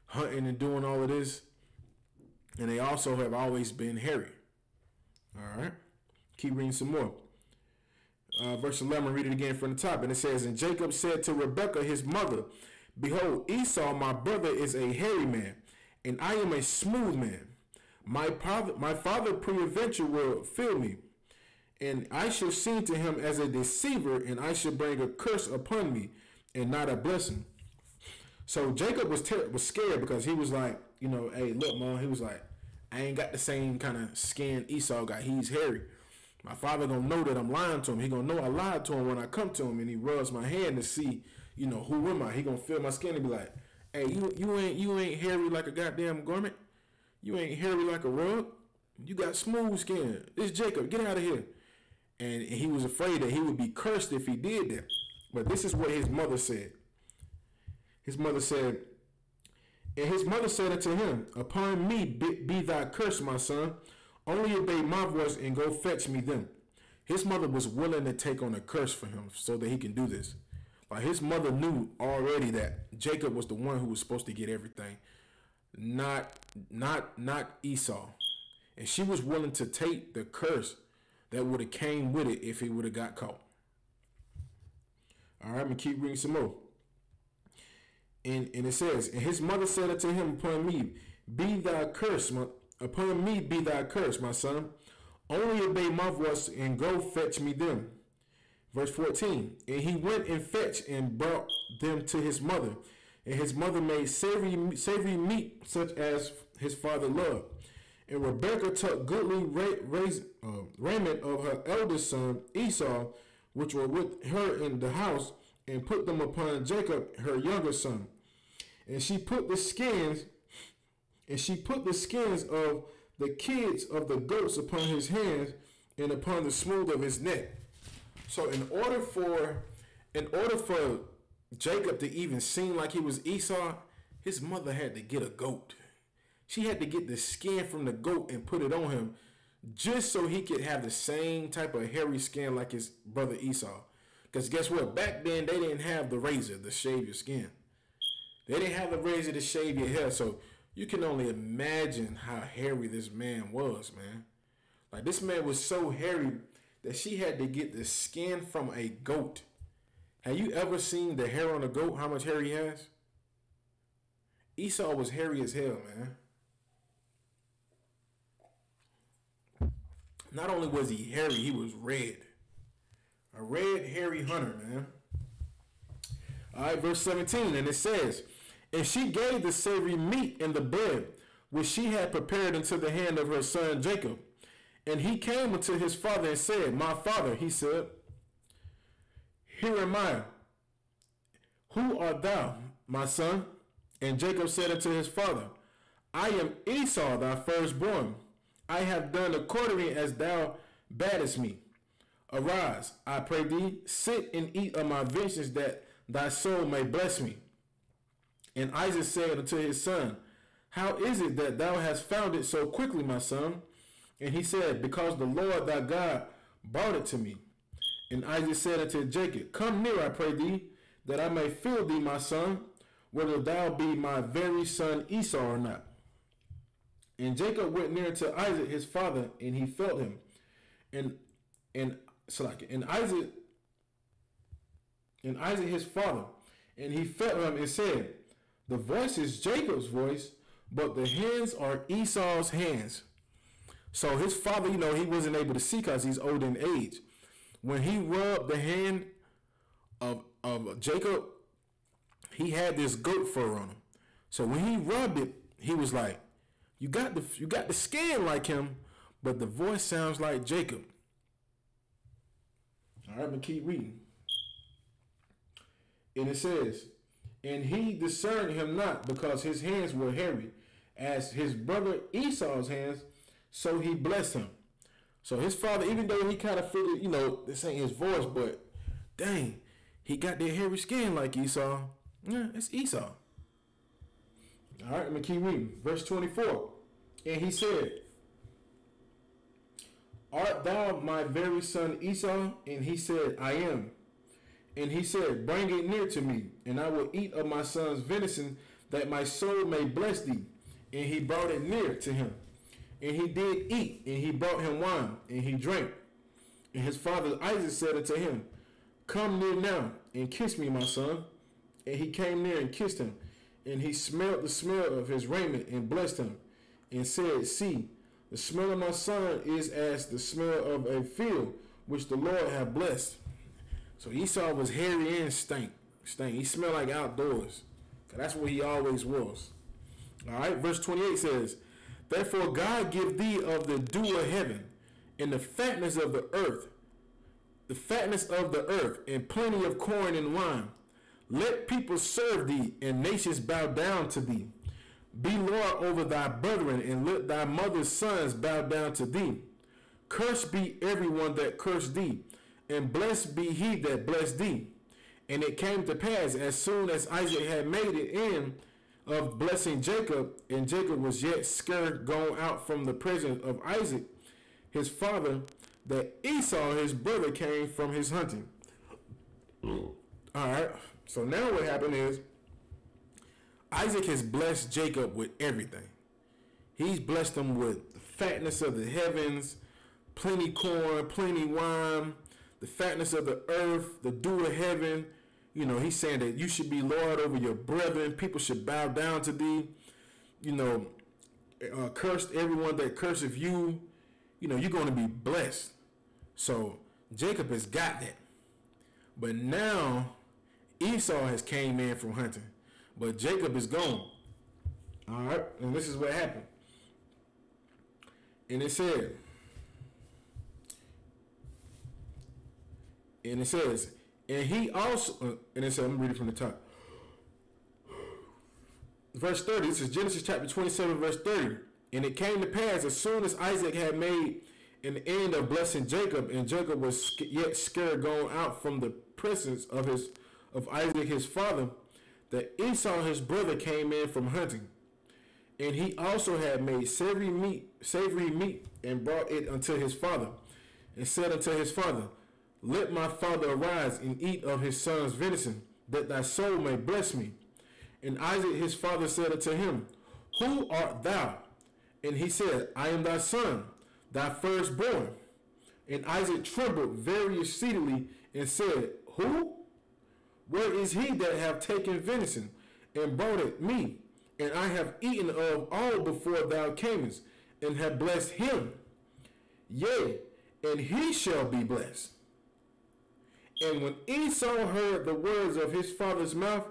Speaker 1: hunting and doing all of this. And they also have always been hairy. All right. Keep reading some more. Verse 11, read it again from the top. And it says, and Jacob said to Rebekah, his mother, behold, Esau, my brother, is a hairy man, and I am a smooth man. My father peradventure will fill me, and I shall seem to him as a deceiver, and I shall bring a curse upon me, and not a blessing. So Jacob was scared because he was like, hey, look, Mom, he was like, I ain't got the same kind of skin Esau got. He's hairy. My father gonna know that I'm lying to him. He gonna know I lied to him when I come to him, and he rubs my hand to see, who am I? He gonna feel my skin and be like, hey, you ain't hairy like a goddamn garment. You ain't hairy like a rug. You got smooth skin. It's Jacob. Get out of here. And he was afraid that he would be cursed if he did that. But this is what his mother said. His mother said, and his mother said unto him, upon me be thy curse, my son. Only obey my voice and go fetch me them. His mother was willing to take on a curse for him so that he can do this. Like his mother knew already that Jacob was the one who was supposed to get everything, not Esau. And she was willing to take the curse that would have came with it if he would have got caught. All right, I'm going to keep reading some more. And it says, and his mother said unto him, upon me be thy curse, my son. Only obey my voice and go fetch me them. Verse 14, and he went and fetched and brought them to his mother. And his mother made savory meat such as his father loved. And Rebekah took goodly raiment of her eldest son Esau, which were with her in the house, and put them upon Jacob, her younger son. And she put the skins of the kids of the goats upon his hands and upon the smooth of his neck. So in order for Jacob to even seem like he was Esau, his mother had to get a goat. She had to get the skin from the goat and put it on him just so he could have the same type of hairy skin like his brother Esau. Because guess what? Back then, they didn't have the razor to shave your skin. They didn't have the razor to shave your hair. So you can only imagine how hairy this man was, man. Like this man was so hairy that she had to get the skin from a goat. Have you ever seen the hair on a goat? How much hair he has? Esau was hairy as hell, man. Not only was he hairy, he was red. A red, hairy hunter, man. All right, verse 17, and it says, and she gave the savory meat and the bread, which she had prepared into the hand of her son Jacob. And he came unto his father and said, my father, he said, here am I. Who art thou, my son? And Jacob said unto his father, I am Esau, thy firstborn. I have done accordingly as thou badest me. Arise, I pray thee, sit and eat of my vengeance, that thy soul may bless me. And Isaac said unto his son, how is it that thou hast found it so quickly, my son? And he said, because the Lord thy God brought it to me. And Isaac said unto Jacob, come near, I pray thee, that I may feel thee, my son, whether thou be my very son Esau or not. And Jacob went near to Isaac his father, and he felt him. And Isaac his father, and he felt him and said, the voice is Jacob's voice, but the hands are Esau's hands. So his father, he wasn't able to see because he's old in age. When he rubbed the hand of Jacob, he had this goat fur on him. So when he rubbed it, he was like, you got the skin like him, but the voice sounds like Jacob. All right, I'm going to keep reading. And it says, and he discerned him not, because his hands were hairy, as his brother Esau's hands, so he blessed him. So his father, even though he kind of figured, this ain't his voice, but dang, he got that hairy skin like Esau. Yeah, it's Esau. All right, I'm going to keep reading. Verse 24. And he said, art thou my very son Esau? And he said, I am. And he said, bring it near to me, and I will eat of my son's venison, that my soul may bless thee. And he brought it near to him. And he did eat, and he brought him wine, and he drank. And his father Isaac said unto him, Come near now, and kiss me, my son. And he came near and kissed him. And he smelled the smell of his raiment, and blessed him, and said, See, the smell of my son is as the smell of a field, which the Lord hath blessed. So Esau was hairy and stank. He smelled like outdoors. That's what he always was. All right, verse 28 says, Therefore God give thee of the dew of heaven, and the fatness of the earth, and plenty of corn and wine. Let people serve thee, and nations bow down to thee. Be Lord over thy brethren, and let thy mother's sons bow down to thee. Cursed be everyone that cursed thee, and blessed be he that blessed thee. And it came to pass, as soon as Isaac had made it end of blessing Jacob, and Jacob was yet scarce gone out from the presence of Isaac, his father, that Esau his brother came from his hunting. Alright, so now what happened is, Isaac has blessed Jacob with everything. He's blessed him with the fatness of the heavens, plenty corn, plenty wine, the fatness of the earth, the dew of heaven. You know, he's saying that you should be Lord over your brethren. People should bow down to thee. You know, cursed everyone that curseth you. You know, you're going to be blessed. So Jacob has got that. But now Esau has came in from hunting. But Jacob is gone. All right. And this is what happened. And it said, and it says, and he also, and it said, I'm reading from the top. Verse 30, this is Genesis chapter 27, verse 30. And it came to pass, as soon as Isaac had made an end of blessing Jacob, and Jacob was yet scared going out from the presence of Isaac his father, that Esau his brother came in from hunting. And he also had made savory meat, and brought it unto his father, and said unto his father, Let my father arise and eat of his son's venison, that thy soul may bless me. And Isaac his father said unto him, Who art thou? And he said, I am thy son, thy firstborn. And Isaac trembled very exceedingly, and said, Who? Where is he that hath taken venison, and brought it me? And I have eaten of all before thou camest, and have blessed him. Yea, and he shall be blessed. And when Esau heard the words of his father's mouth,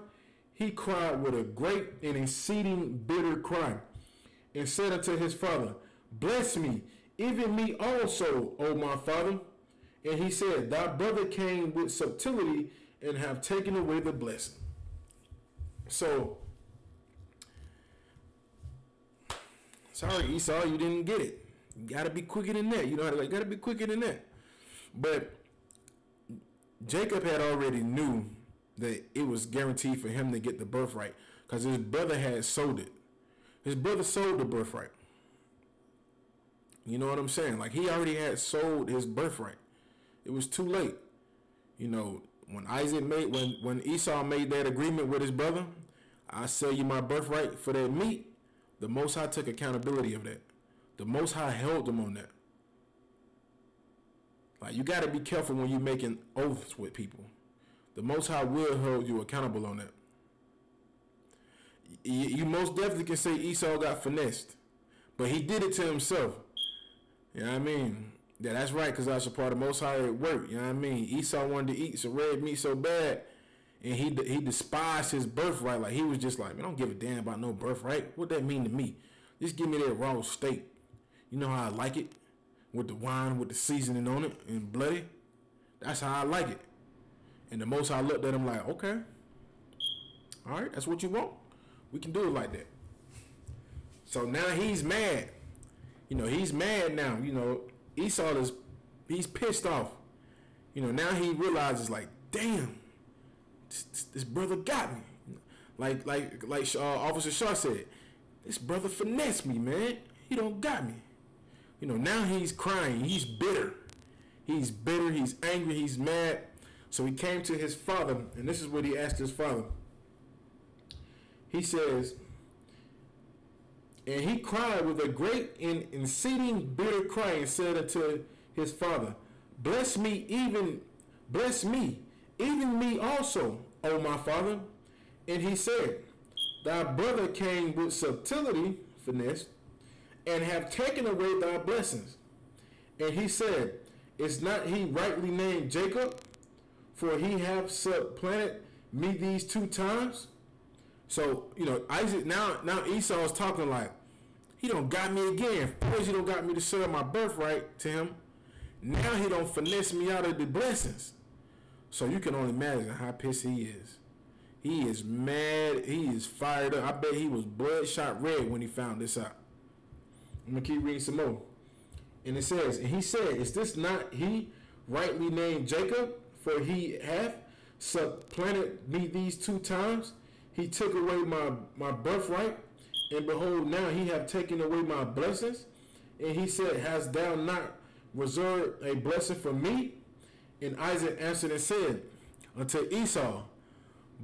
Speaker 1: he cried with a great and exceeding bitter cry, and said unto his father, Bless me, even me also, O my father. And he said, Thy brother came with subtlety, and have taken away the blessing. So, sorry Esau, you didn't get it. You gotta be quicker than that. You know how to, gotta be quicker than that. But Jacob had already knew that it was guaranteed for him to get the birthright, because his brother had sold it. His brother sold the birthright. You know what I'm saying? Like, he already had sold his birthright. It was too late. You know, when Esau made that agreement with his brother, I sell you my birthright for that meat, the Most High took accountability of that. The Most High held them on that. Like, you got to be careful when you're making oaths with people. The Most High will hold you accountable on that. You most definitely can say Esau got finessed, but he did it to himself. You know what I mean? Yeah, that's right, because that's a part of Most High at work. You know what I mean? Esau wanted to eat some red meat so bad, and he despised his birthright. Like, he was just like, man, I don't give a damn about no birthright. What that mean to me? Just give me that raw steak. You know how I like it? With the wine, with the seasoning on it, and bloody. That's how I like it. And the Most High looked at him like, okay. All right, that's what you want. We can do it like that. So now he's mad. You know, he's mad now. You know, Esau he's pissed off. You know, now he realizes, like, damn, this brother got me. Like Officer Shaw said, this brother finessed me, man. He don't got me. You know, now he's crying. He's bitter. He's bitter. He's angry. He's mad. So he came to his father, and this is what he asked his father. He says, and he cried with a great and exceeding bitter cry, and said unto his father, Bless me, even me also, O my father. And he said, thy brother came with subtlety, finesse, and have taken away thy blessings. And he said, is not he rightly named Jacob? For he have supplanted me these 2 times. So, Isaac, now Esau is talking like, he don't got me again. First he don't got me to serve my birthright to him. Now he don't finesse me out of the blessings. So you can only imagine how pissed he is. He is mad. He is fired up. I bet he was bloodshot red when he found this out. I'm going to keep reading some more. And it says, and he said, is this not he rightly named Jacob? For he hath supplanted me these 2 times. He took away my birthright. And behold, now he hath taken away my blessings. And he said, hast thou not reserved a blessing for me? And Isaac answered and said unto Esau,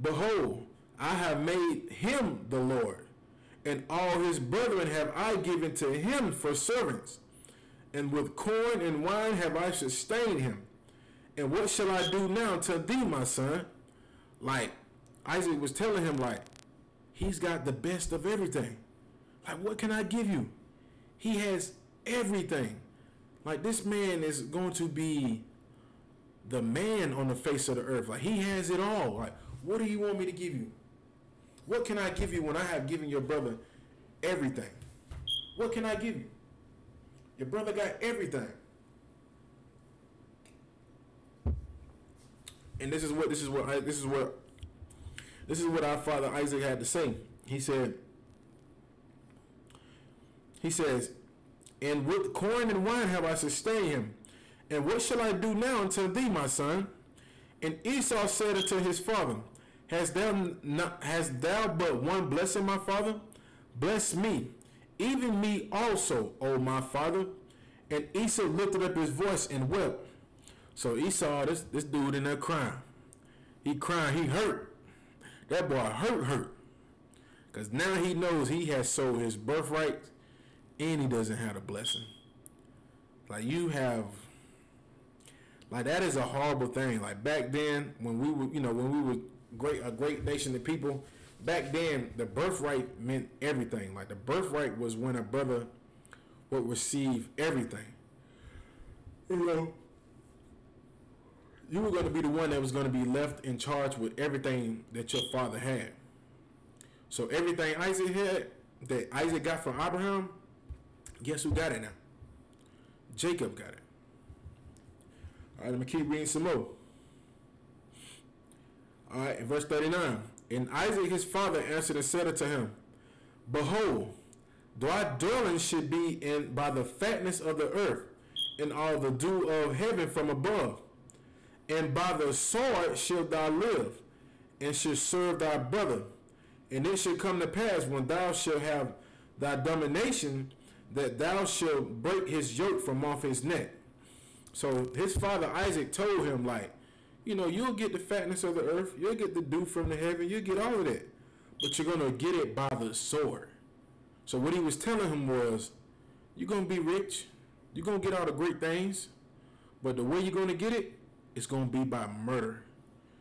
Speaker 1: behold, I have made him the Lord, and all his brethren have I given to him for servants. And with corn and wine have I sustained him. And what shall I do now to thee, my son? Like, Isaac was telling him, like, he's got the best of everything. Like, what can I give you? He has everything. Like, this man is going to be the man on the face of the earth. Like, he has it all. Like, what do you want me to give you? What can I give you when I have given your brother everything? What can I give you? Your brother got everything. And this is what our father Isaac had to say. He says, and with corn and wine have I sustained him. And what shall I do now unto thee, my son? And Esau said unto his father, Hast thou but one blessing, my father? Bless me, even me also, O my father. And Esau lifted up his voice and wept. So Esau, this dude in there crying. He crying, he hurt. That boy hurt. Because now he knows he has sold his birthright and he doesn't have a blessing. Like that is a horrible thing. Like back then when we were a great nation of people, back then the birthright meant everything. Like the birthright was when a brother would receive everything. You were going to be the one that was going to be left in charge with everything that your father had. So everything Isaac had, that Isaac got from Abraham, guess who got it now? Jacob got it. All right, let me keep reading some more. All right, in verse 39. And Isaac his father answered and said unto him, Behold, thy dwelling should be in by the fatness of the earth, and all the dew of heaven from above. And by the sword shalt thou live, and shalt serve thy brother. And it shall come to pass, when thou shalt have thy domination, that thou shalt break his yoke from off his neck. So his father Isaac told him, like, you'll get the fatness of the earth, you'll get the dew from the heaven, you'll get all of that, but you're going to get it by the sword. So what he was telling him was, you're going to be rich, you're going to get all the great things, but the way you're going to get it, it's going to be by murder.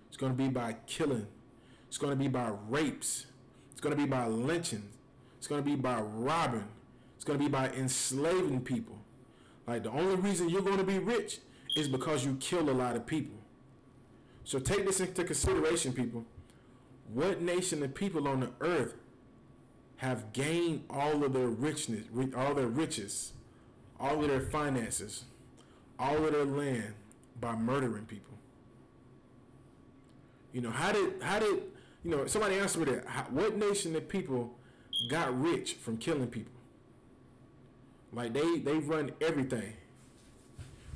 Speaker 1: It's going to be by killing. It's going to be by rapes. It's going to be by lynching. It's going to be by robbing. It's going to be by enslaving people. Like, the only reason you're going to be rich is because you kill a lot of people. So take this into consideration, people. What nation of people on the earth have gained all of their richness, all their riches, all of their finances, all of their land by murdering people? How did somebody answer me that. What nation of people got rich from killing people? Like they run everything.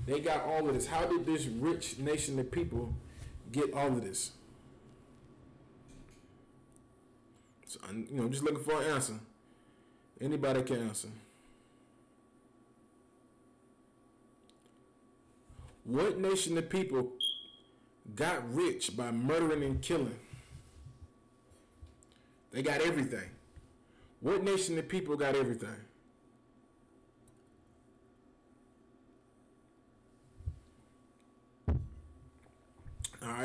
Speaker 1: They got all of this. How did this rich nation of people get all of this? So, I'm just looking for an answer. Anybody can answer. What nation of people got rich by murdering and killing? They got everything. What nation of people got everything?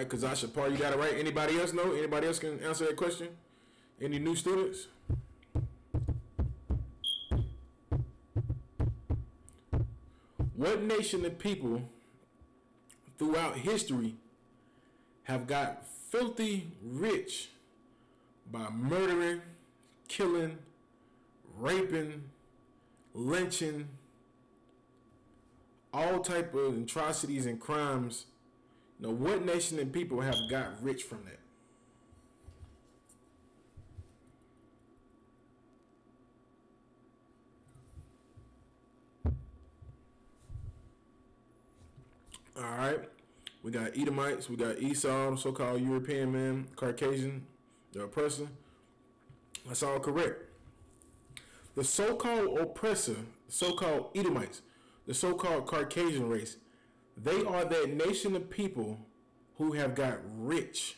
Speaker 1: right, Kazasha Par, you got it right. Anybody else know? Anybody else can answer that question? Any new students? What nation of people throughout history have got filthy rich by murdering, killing, raping, lynching, all type of atrocities and crimes? You know, what nation and people have got rich from that? All right, we got Edomites, we got Esau, so-called European man, Caucasian, the oppressor. That's all correct. The so-called oppressor, so-called Edomites, the so-called Caucasian race, they are that nation of people who have got rich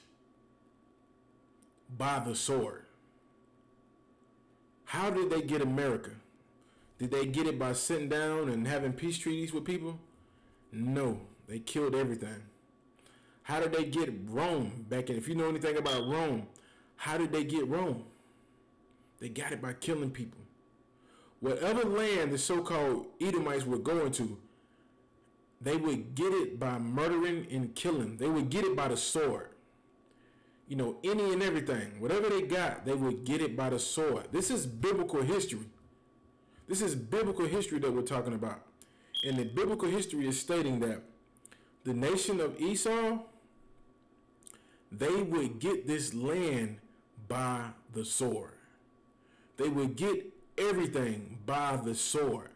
Speaker 1: by the sword. How did they get America? Did they get it by sitting down and having peace treaties with people? No, they killed everything. How did they get Rome back in? If you know anything about Rome, how did they get Rome? They got it by killing people. Whatever land the so-called Edomites were going to, they would get it by murdering and killing. They would get it by the sword. You know, any and everything. Whatever they got, they would get it by the sword. This is biblical history. This is biblical history that we're talking about. And the biblical history is stating that the nation of Esau, they would get this land by the sword. They would get everything by the sword.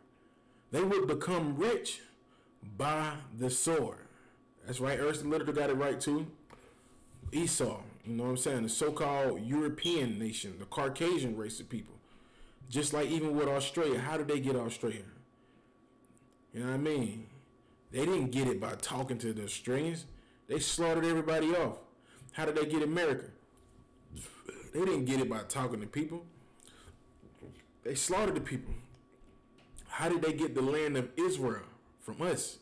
Speaker 1: They would become rich by the sword. That's right. Ursula Literature got it right too. Esau, you know what I'm saying? The so-called European nation, the Caucasian race of people. Just like even with Australia. How did they get Australia? You know what I mean? They didn't get it by talking to the Australians. They slaughtered everybody off. How did they get America? They didn't get it by talking to people. They slaughtered the people. How did they get the land of Israel from us?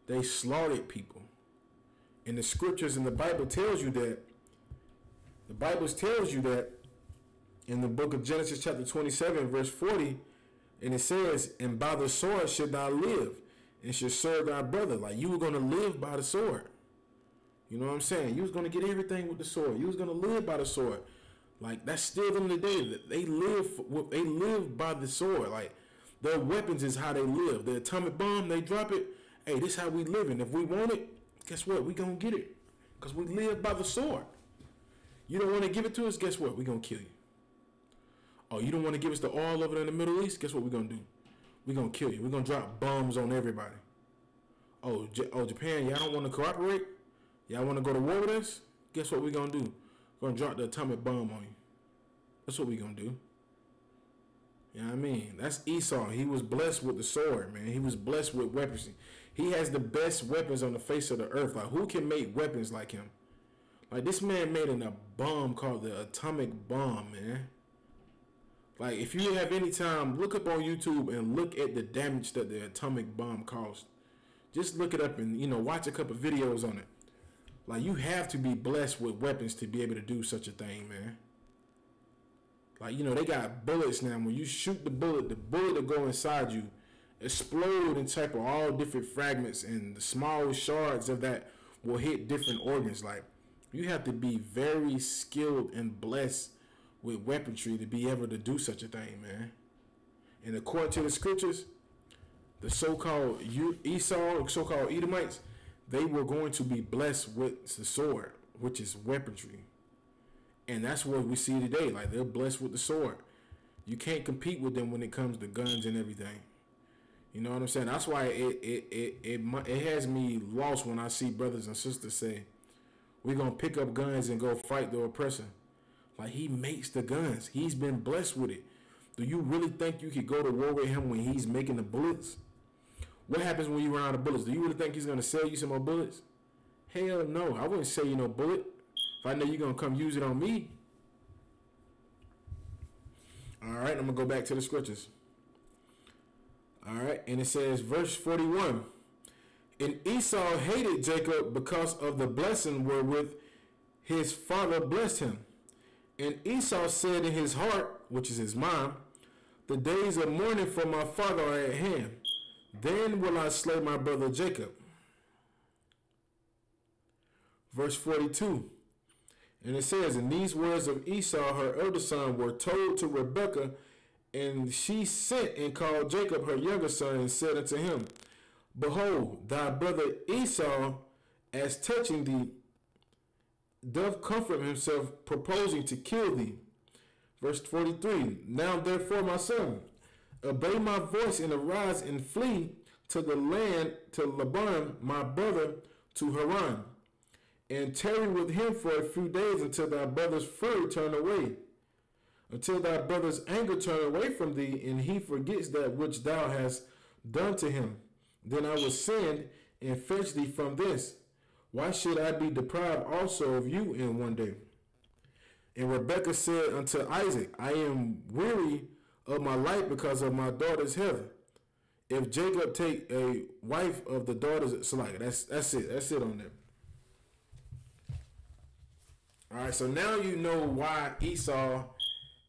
Speaker 1: They slaughtered people. And the scriptures in the Bible tells you that. The Bible tells you that in the book of Genesis chapter 27 verse 40, and it says, and by the sword should thou live, and should serve thy brother. Like you were going to live by the sword. You know what I'm saying? You was going to get everything with the sword. You was going to live by the sword. Like that's still in the day that they live by the sword. Like their weapons is how they live. The atomic bomb, they drop it. Hey, this is how we living. If we want it, guess what? We gonna get it. Because we live by the sword. You don't want to give it to us, guess what? We gonna kill you. Oh, you don't want to give us the oil over there in the Middle East? Guess what we gonna do? We gonna kill you. We gonna drop bombs on everybody. Oh, Japan, y'all don't want to cooperate? Y'all want to go to war with us? Guess what we gonna do? We're gonna drop the atomic bomb on you. That's what we gonna do. You know what I mean? That's Esau. He was blessed with the sword, man. He was blessed with weapons. He has the best weapons on the face of the earth. Like, who can make weapons like him? Like, this man made a bomb called the atomic bomb, man. Like, if you have any time, look up on YouTube and look at the damage that the atomic bomb caused. Just look it up and, you know, watch a couple videos on it. Like, you have to be blessed with weapons to be able to do such a thing, man. Like, you know, they got bullets now. When you shoot the bullet will go inside you, explode and type of all different fragments, and the small shards of that will hit different organs. Like, you have to be very skilled and blessed with weaponry to be able to do such a thing, man. And according to the scriptures, the so-called Esau, so-called Edomites, they were going to be blessed with the sword, which is weaponry. And that's what we see today. Like, they're blessed with the sword. You can't compete with them when it comes to guns and everything. You know what I'm saying? That's why it has me lost when I see brothers and sisters say, we're going to pick up guns and go fight the oppressor. Like, he makes the guns. He's been blessed with it. Do you really think you could go to war with him when he's making the bullets? What happens when you run out of bullets? Do you really think he's going to sell you some more bullets? Hell no. I wouldn't sell you no bullet if I know you're going to come use it on me. All right, I'm going to go back to the scriptures. All right, and it says, verse 41, And Esau hated Jacob because of the blessing wherewith his father blessed him. And Esau said in his heart, which is his mind, the days of mourning for my father are at hand. Then will I slay my brother Jacob. Verse 42. And it says, and these words of Esau, her elder son, were told to Rebekah, and she sent and called Jacob, her younger son, and said unto him, behold, thy brother Esau, as touching thee, doth comfort himself, proposing to kill thee. Verse 43. Now therefore, my son, obey my voice and arise and flee to the land, to Laban, my brother, to Haran, and tarry with him for a few days until thy brother's fury turn away, until thy brother's anger turn away from thee, and he forgets that which thou hast done to him. Then I will send and fetch thee from this. Why should I be deprived also of you in one day? And Rebekah said unto Isaac, I am weary of my life because of my daughter's health. If Jacob take a wife of the daughters, so like that's it. That's it on that. All right, so now you know why Esau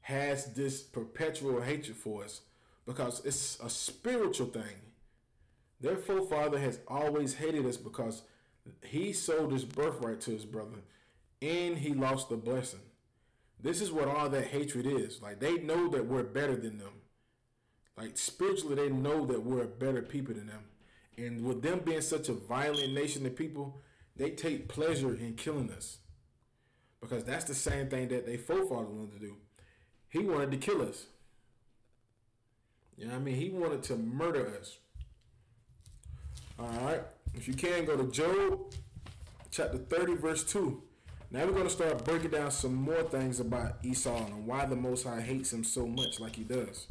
Speaker 1: has this perpetual hatred for us, because it's a spiritual thing. Their forefather has always hated us because he sold his birthright to his brother and he lost the blessing. This is what all that hatred is. Like, they know that we're better than them. Like, spiritually, they know that we're better people than them. And with them being such a violent nation of people, they take pleasure in killing us. Because that's the same thing that their forefather wanted to do. He wanted to kill us. You know what I mean? He wanted to murder us. All right. If you can, go to Job chapter 30, verse 2. Now we're going to start breaking down some more things about Esau and why the Most High hates him so much like he does.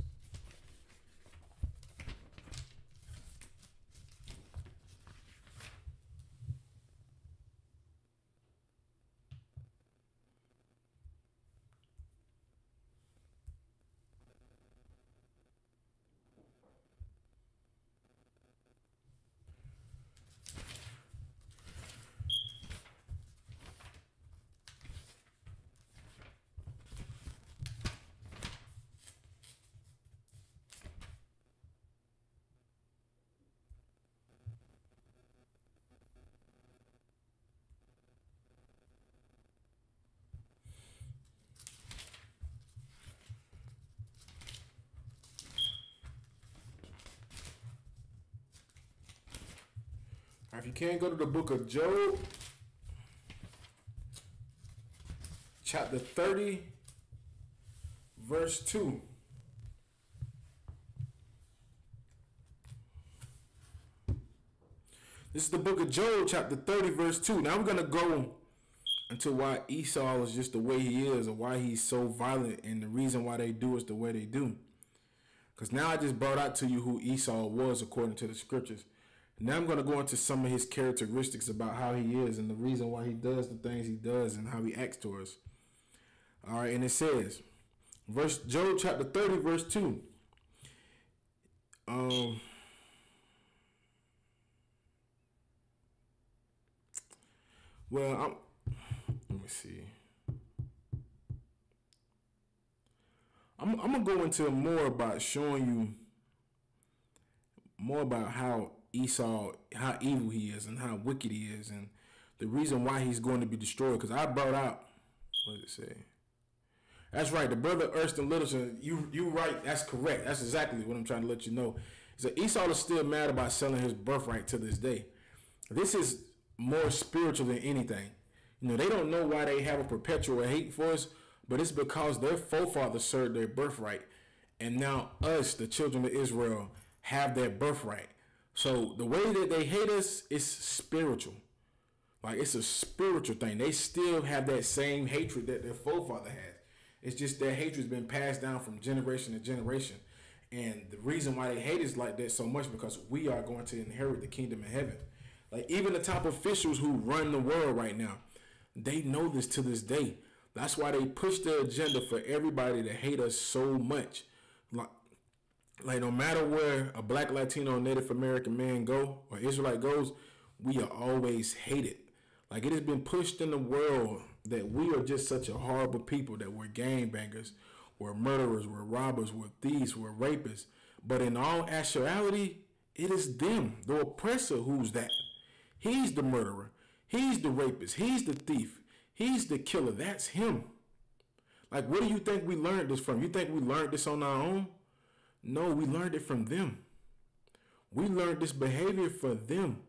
Speaker 1: If you can't, go to the book of Job, chapter 30, verse 2. This is the book of Job, chapter 30, verse 2. Now I'm going to go into why Esau is just the way he is, or why he's so violent, and the reason why they do is the way they do. Because now I just brought out to you who Esau was according to the scriptures. Now I'm going to go into some of his characteristics about how he is and the reason why he does the things he does and how he acts towards us. All right, and it says, Job chapter 30, verse 2. Let me see. I'm going to go into more about showing you more about how Esau, how evil he is and how wicked he is and the reason why he's going to be destroyed. Because I brought out, what did it say? That's right, the brother Erston Littleton, you right, that's correct. That's exactly what I'm trying to let you know. So Esau is still mad about selling his birthright to this day. This is more spiritual than anything. You know, they don't know why they have a perpetual hate for us, but it's because their forefathers served their birthright. And now us, the children of Israel, have their birthright. So the way that they hate us is spiritual. Like, it's a spiritual thing. They still have that same hatred that their forefather had. It's just their hatred's been passed down from generation to generation. And the reason why they hate us like that so much because we are going to inherit the kingdom of heaven. Like, even the top officials who run the world right now, they know this to this day. That's why they push their agenda for everybody to hate us so much. Like no matter where a black, Latino, Native American man go or Israelite goes, we are always hated. Like it has been pushed in the world that we are just such a horrible people, that we're gangbangers, we're murderers, we're robbers, we're thieves, we're rapists. But in all actuality, it is them, the oppressor, who's that. He's the murderer. He's the rapist. He's the thief. He's the killer. That's him. Like, what do you think we learned this from? You think we learned this on our own? No, we learned it from them. We learned this behavior for them.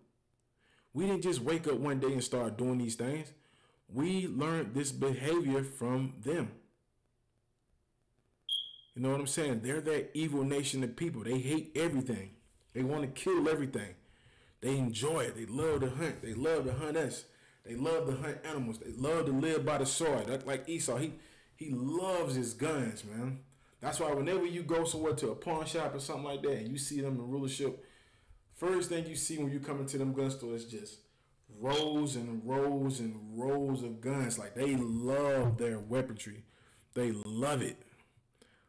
Speaker 1: We didn't just wake up one day and start doing these things. We learned this behavior from them. You know what I'm saying? They're that evil nation of people. They hate everything. They want to kill everything. They enjoy it. They love to hunt. They love to hunt us. They love to hunt animals. They love to live by the sword. Like Esau, he loves his guns, man. That's why whenever you go somewhere to a pawn shop or something like that and you see them in rulership, first thing you see when you come into them gun stores is just rows and rows and rows of guns. Like they love their weaponry. They love it.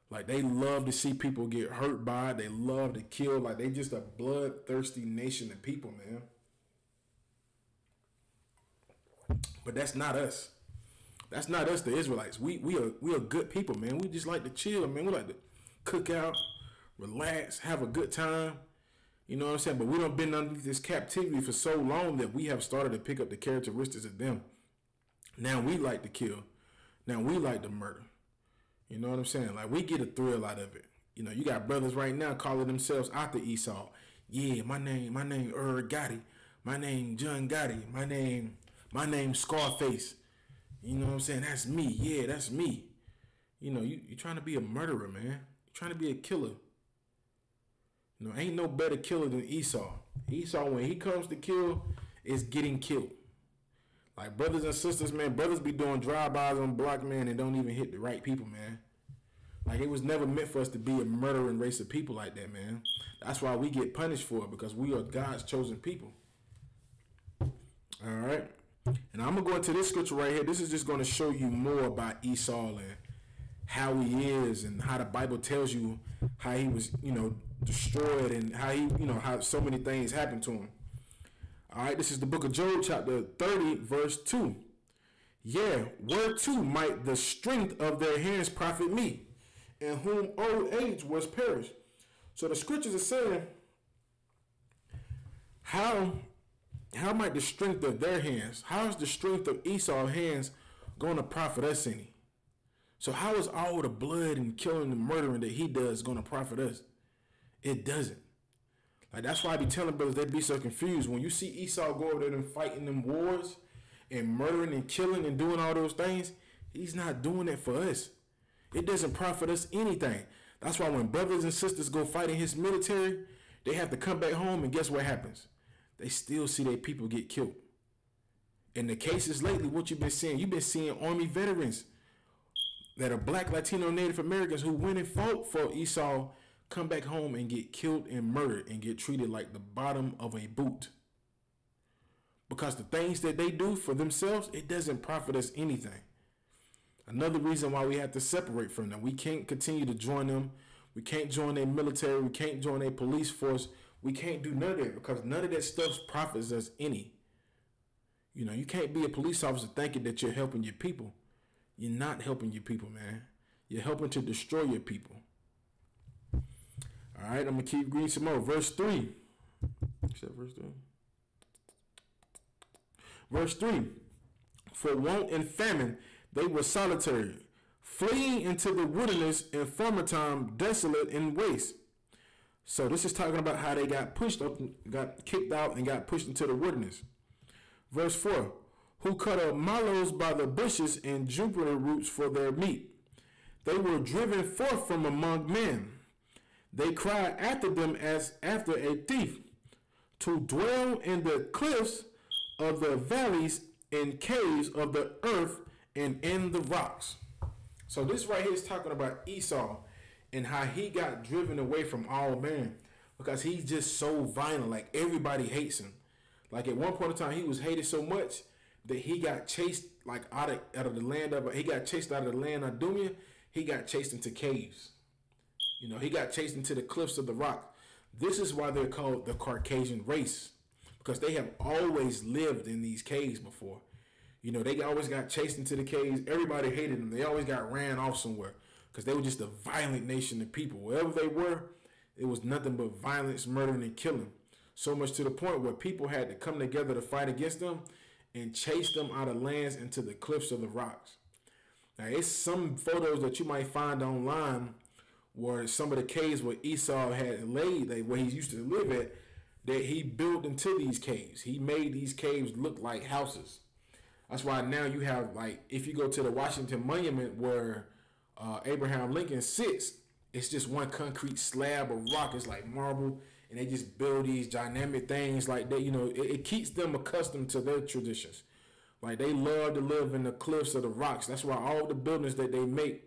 Speaker 1: Like they love to see people get hurt by it. They love to kill. Like they just a bloodthirsty nation of people, man. But that's not us. That's not us, the Israelites. We are good people, man. We just like to chill, man. We like to cook out, relax, have a good time. You know what I'm saying? But we don't been underneath this captivity for so long that we have started to pick up the characteristics of them. Now we like to kill. Now we like to murder. You know what I'm saying? Like we get a thrill out of it. You know, you got brothers right now calling themselves after Esau. Yeah, my name Gotti. My name John Gotti. My name Scarface. You know what I'm saying? That's me. Yeah, that's me. You know, you're trying to be a murderer, man. You're trying to be a killer. You know, ain't no better killer than Esau. Esau, when he comes to kill, is getting killed. Like brothers and sisters, man, brothers be doing drive-bys on block, man, and don't even hit the right people, man. Like it was never meant for us to be a murdering race of people like that, man. That's why we get punished for it, because we are God's chosen people. All right. And I'm going to go into this scripture right here. This is just going to show you more about Esau and how he is and how the Bible tells you how he was, you know, destroyed and how he, you know, how so many things happened to him. All right, this is the book of Job, chapter 30, verse 2. Yeah, whereto might the strength of their hands profit me, in whom old age was perished. So the scriptures are saying, how might the strength of their hands, how is the strength of Esau's hands going to profit us any? So how is all the blood and killing and murdering that he does going to profit us? It doesn't. Like that's why I be telling brothers, they be so confused. When you see Esau go over there and fighting them wars and murdering and killing and doing all those things, he's not doing it for us. It doesn't profit us anything. That's why when brothers and sisters go fight in his military, they have to come back home and guess what happens? They still see their people get killed. In the cases lately, what you've been seeing Army veterans that are black, Latino, Native Americans who went and fought for Esau come back home and get killed and murdered and get treated like the bottom of a boot. Because the things that they do for themselves, it doesn't profit us anything. Another reason why we have to separate from them. We can't continue to join them. We can't join their military. We can't join their police force. We can't do none of that because none of that stuff profits us any. You know, you can't be a police officer thinking that you're helping your people. You're not helping your people, man. You're helping to destroy your people. All right, I'm going to keep reading some more. Verse 3. Except verse 3. Verse 3. For want and famine, they were solitary, fleeing into the wilderness in former time, desolate and waste. So this is talking about how they got pushed up, got kicked out, and got pushed into the wilderness. Verse 4. Who cut up mallows by the bushes and juniper roots for their meat. They were driven forth from among men. They cried after them as after a thief, to dwell in the cliffs of the valleys and caves of the earth and in the rocks. So this right here is talking about Esau and how he got driven away from all men because he's just so violent. Like everybody hates him. Like at one point in time, he was hated so much that he got chased like out of the land of, he got chased out of the land of Idumea. He got chased into caves. You know, he got chased into the cliffs of the rock. This is why they're called the Caucasian race, because they have always lived in these caves before. You know, they always got chased into the caves. Everybody hated them. They always got ran off somewhere because they were just a violent nation of people. Wherever they were, it was nothing but violence, murdering, and killing. So much to the point where people had to come together to fight against them and chase them out of lands into the cliffs of the rocks. Now, it's some photos that you might find online where some of the caves where Esau had laid, where he used to live at, that he built into these caves. He made these caves look like houses. That's why now you have, like, if you go to the Washington Monument where Abraham Lincoln sits, it's just one concrete slab of rock. It's like marble, and they just build these dynamic things like that. You know, it keeps them accustomed to their traditions. Like, they love to live in the cliffs of the rocks. That's why all the buildings that they make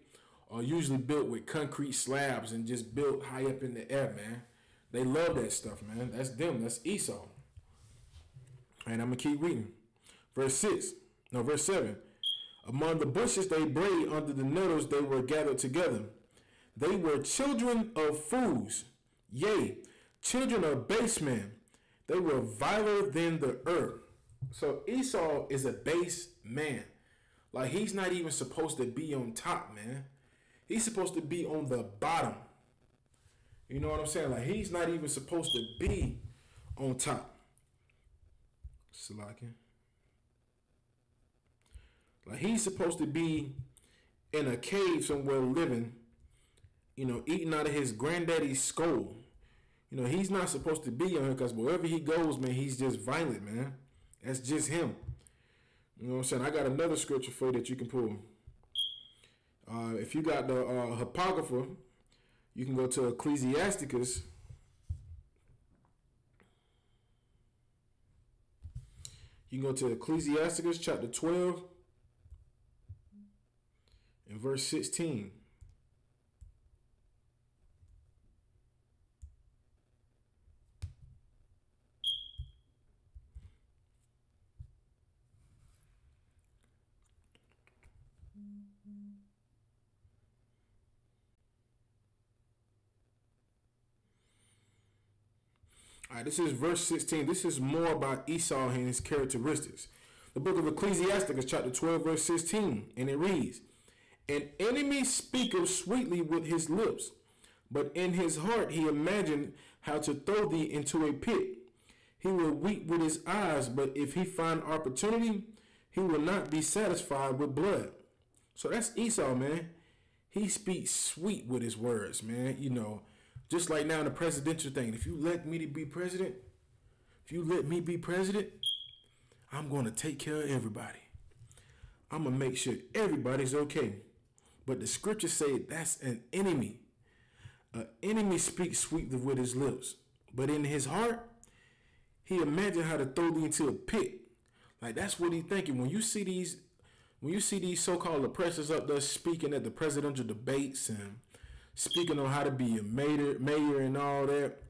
Speaker 1: are usually built with concrete slabs and just built high up in the air, man. They love that stuff, man. That's them. That's Esau. And I'm going to keep reading. Verse 7. Among the bushes they brayed, under the nettles they were gathered together. They were children of fools, yea, children of base men. They were viler than the earth. So Esau is a base man. Like, he's not even supposed to be on top, man. He's supposed to be on the bottom. You know what I'm saying? Like, he's not even supposed to be on top. Salakia. Like, he's supposed to be in a cave somewhere living, you know, eating out of his granddaddy's skull. You know, he's not supposed to be on here because wherever he goes, man, he's just violent, man. That's just him. You know what I'm saying? I got another scripture for you that you can pull. If you got the Apocrypha, you can go to Ecclesiasticus. You can go to Ecclesiasticus chapter 12 and verse 16. All right, this is verse 16. This is more about Esau and his characteristics. The book of Ecclesiasticus, chapter 12, verse 16, and it reads, "An enemy speaketh sweetly with his lips, but in his heart he imagined how to throw thee into a pit. He will weep with his eyes, but if he find opportunity, he will not be satisfied with blood." So that's Esau, man. He speaks sweet with his words, man. You know, just like now in the presidential thing. If you let me be president, I'm going to take care of everybody. I'm going to make sure everybody's okay. But the scriptures say that's an enemy. An enemy speaks sweetly with his lips, but in his heart, he imagined how to throw thee into a pit. Like, that's what he's thinking. When you see these so-called oppressors up there speaking at the presidential debates and speaking on how to be a mayor and all that,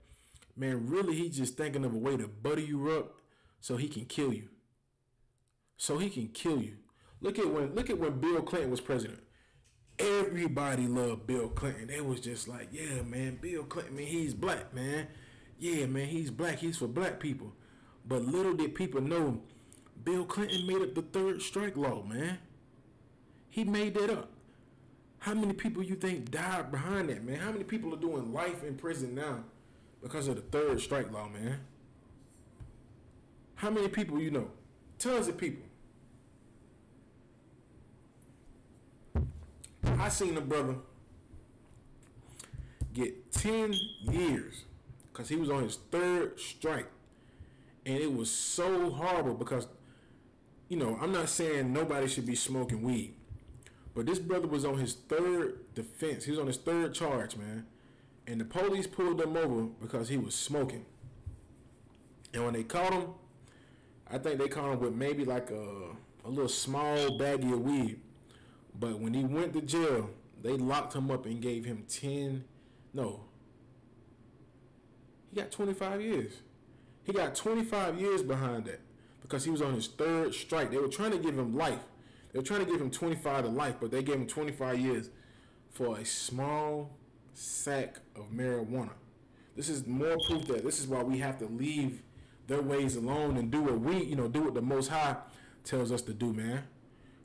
Speaker 1: man, really he's just thinking of a way to butter you up so he can kill you. Look at when Bill Clinton was president. Everybody loved Bill Clinton. They was just like, yeah, man, Bill Clinton, man, he's black, man. Yeah, man, he's black. He's for black people. But little did people know, Bill Clinton made up the third strike law, man. He made that up. How many people you think died behind that, man? How many people are doing life in prison now because of the third strike law, man? How many people you know? Tons of people. I seen a brother get 10 years because he was on his third strike. And it was so horrible because, you know, I'm not saying nobody should be smoking weed. But this brother was on his third defense. He was on his third charge, man. And the police pulled him over because he was smoking. And when they caught him, I think they caught him with maybe like a little small baggie of weed. But when he went to jail, they locked him up and gave him he got 25 years. He got 25 years behind that because he was on his third strike. They were trying to give him life. They were trying to give him 25 to life, but they gave him 25 years for a small sack of marijuana. This is more proof that this is why we have to leave their ways alone and do what do what the Most High tells us to do, man.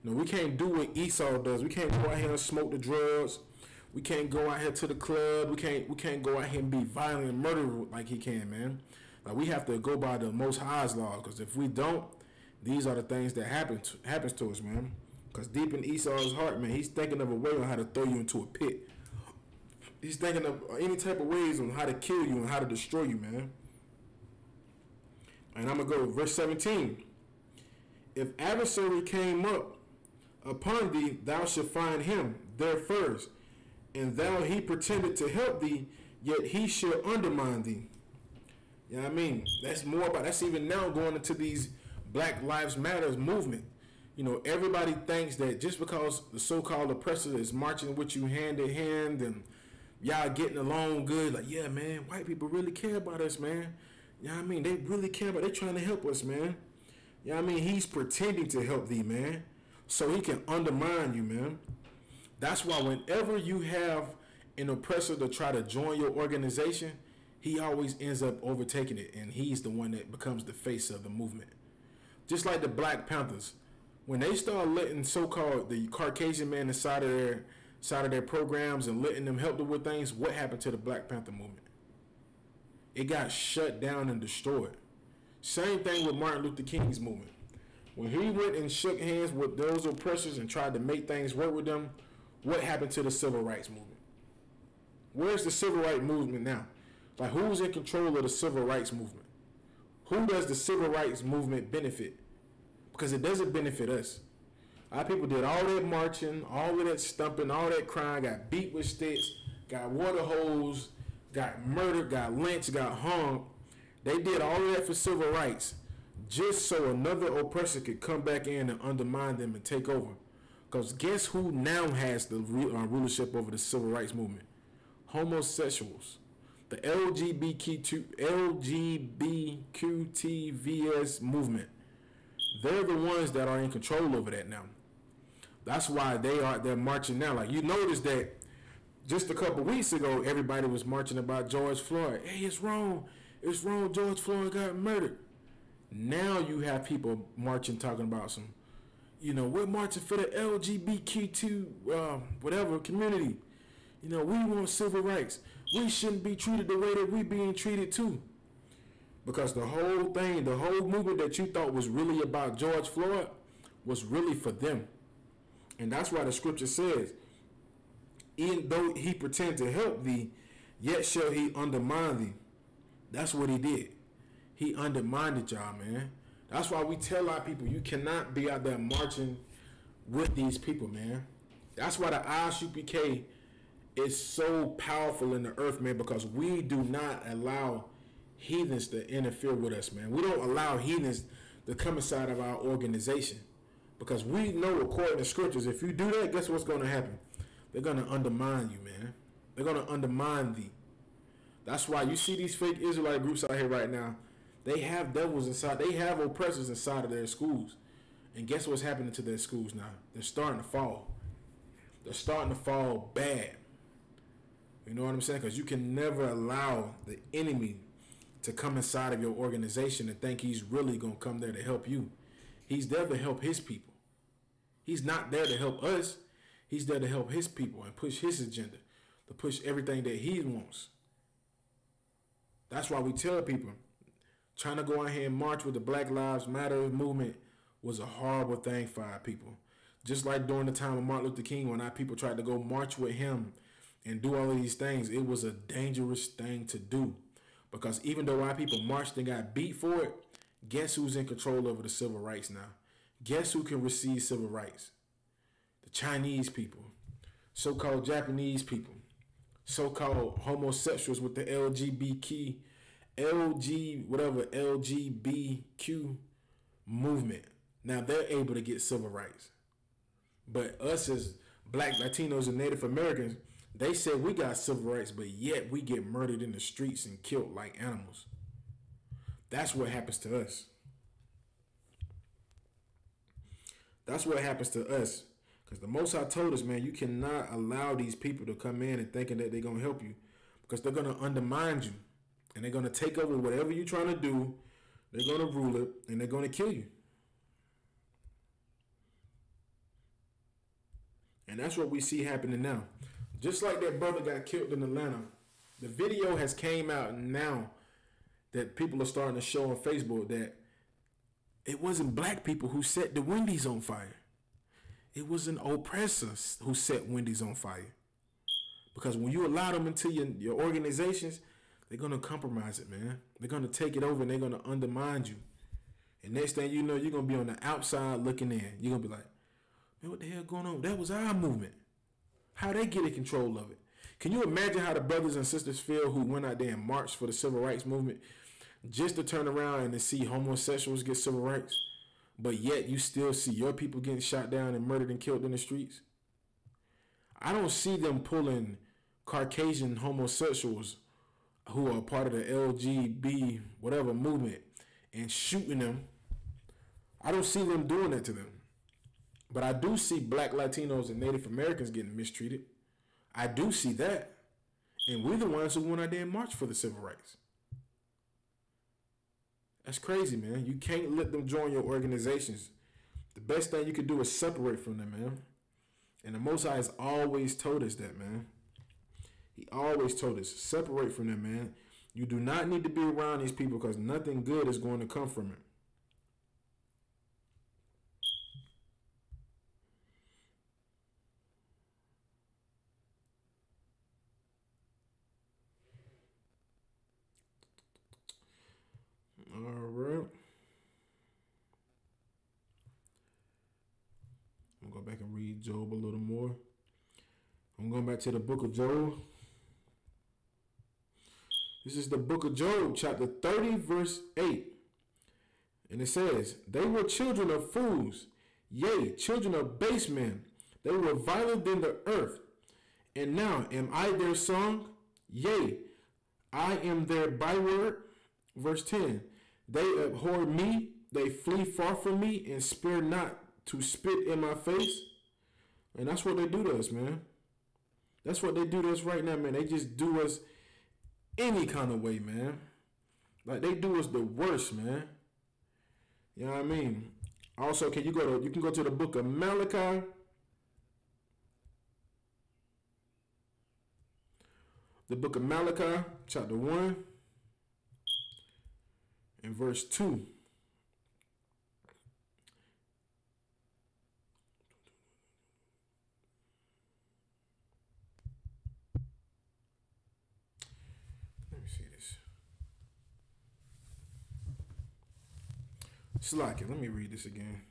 Speaker 1: We can't do what Esau does. We can't go out here and smoke the drugs. We can't go out here to the club. We can't go out here and be violent and murder like he can, man. Like, we have to go by the Most High's law, because if we don't, these are the things that happens to us, man. Because deep in Esau's heart, man, he's thinking of a way on how to throw you into a pit. He's thinking of any type of ways on how to kill you and how to destroy you, man. And I'm going to go to verse 17. If adversary came up upon thee, thou shalt find him there first. And thou he pretended to help thee, yet he shall undermine thee. You know what I mean? That's even now going into these Black Lives Matter movement. Everybody thinks that just because the so-called oppressor is marching with you hand in hand and y'all getting along good, like, yeah, man, white people really care about us, man. You know what I mean? They really care about, they're trying to help us, man. You know what I mean? He's pretending to help thee, man, so he can undermine you, man. That's why whenever you have an oppressor to try to join your organization, he always ends up overtaking it, and he's the one that becomes the face of the movement. Just like the Black Panthers, when they start letting so-called the Caucasian man inside of their programs and letting them help them with things, what happened to the Black Panther movement? It got shut down and destroyed. Same thing with Martin Luther King's movement. When he went and shook hands with those oppressors and tried to make things work with them, what happened to the civil rights movement? Where's the civil rights movement now? Like, who's in control of the civil rights movement? Who does the civil rights movement benefit? Because it doesn't benefit us. Our people did all that marching, all of that stumping, all that crying, got beat with sticks, got water hosed, got murdered, got lynched, got hung. They did all of that for civil rights just so another oppressor could come back in and undermine them and take over. Because guess who now has the rulership over the civil rights movement? Homosexuals. The LGBTQTVS movement. They're the ones that are in control over that now. That's why they're marching now. Like, you notice that just a couple weeks ago, everybody was marching about George Floyd. Hey, it's wrong. It's wrong. George Floyd got murdered. Now you have people marching talking about we're marching for the LGBTQ whatever community. We want civil rights. We shouldn't be treated the way that we're being treated too. Because the whole movement that you thought was really about George Floyd was really for them. And that's why the scripture says, even though he pretend to help thee, yet shall he undermine thee. That's what he did. He undermined y'all, man. That's why we tell our people, you cannot be out there marching with these people, man. That's why the ISUPK is so powerful in the earth, man, because we do not allow heathens to interfere with us, man. We don't allow heathens to come inside of our organization, because we know, according to scriptures, if you do that, guess what's going to happen? They're going to undermine you, man. They're going to undermine thee. That's why you see these fake Israelite groups out here right now. They have devils inside. They have oppressors inside of their schools. And guess what's happening to their schools now? They're starting to fall. They're starting to fall bad. You know what I'm saying? Because you can never allow the enemy to come inside of your organization and think he's really going to come there to help you. He's there to help his people. He's not there to help us. He's there to help his people and push his agenda, to push everything that he wants. That's why we tell people, trying to go out here and march with the Black Lives Matter movement was a horrible thing for our people. Just like during the time of Martin Luther King, when our people tried to go march with him and do all of these things, it was a dangerous thing to do. Because even though our people marched and got beat for it, guess who's in control over the civil rights now? Guess who can receive civil rights? The Chinese people, so-called Japanese people, so-called homosexuals with the LGBTQ movement. Now they're able to get civil rights. But us as Black, Latinos, and Native Americans, they said we got civil rights, but yet we get murdered in the streets and killed like animals. That's what happens to us. That's what happens to us. Because the Most High told us, man, you cannot allow these people to come in and thinking that they're going to help you, because they're going to undermine you and they're going to take over whatever you're trying to do. They're going to rule it and they're going to kill you. And that's what we see happening now. Just like that brother got killed in Atlanta, the video has came out now that people are starting to show on Facebook that it wasn't black people who set the Wendy's on fire. It was an oppressor who set Wendy's on fire. Because when you allow them into your organizations, they're going to compromise it, man. They're going to take it over and they're going to undermine you. And next thing you know, you're going to be on the outside looking in. You're going to be like, man, what the hell going on? That was our movement. How they get in control of it? Can you imagine how the brothers and sisters feel who went out there and marched for the civil rights movement just to turn around and to see homosexuals get civil rights, but yet you still see your people getting shot down and murdered and killed in the streets? I don't see them pulling Caucasian homosexuals who are part of the LGB whatever movement and shooting them. I don't see them doing that to them. But I do see black Latinos and Native Americans getting mistreated. I do see that. And we're the ones who went out there and marched for the civil rights. That's crazy, man. You can't let them join your organizations. The best thing you could do is separate from them, man. And the Most High has always told us that, man. He always told us, separate from them, man. You do not need to be around these people because nothing good is going to come from it. All right. I'm going to go back and read Job a little more. I'm going back to the book of Job. This is the book of Job, chapter 30, verse 8. And it says, they were children of fools, yea, children of base men. They were viler than the earth. And now am I their song? Yea, I am their byword. Verse 10. They abhor me, they flee far from me, and spare not to spit in my face. And that's what they do to us, man. That's what they do to us right now, man. They just do us any kind of way, man. Like, they do us the worst, man. You know what I mean? Also, you can go to the book of Malachi. The book of Malachi, chapter 1, and verse 2. Let me see this. Slack it. Let me read this again.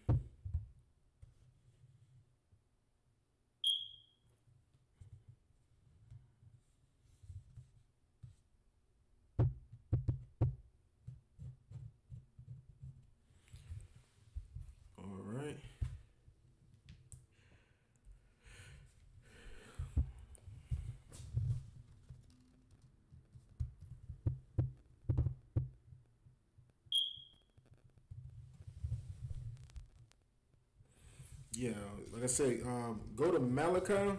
Speaker 1: Yeah, like I say, go to Malachi. If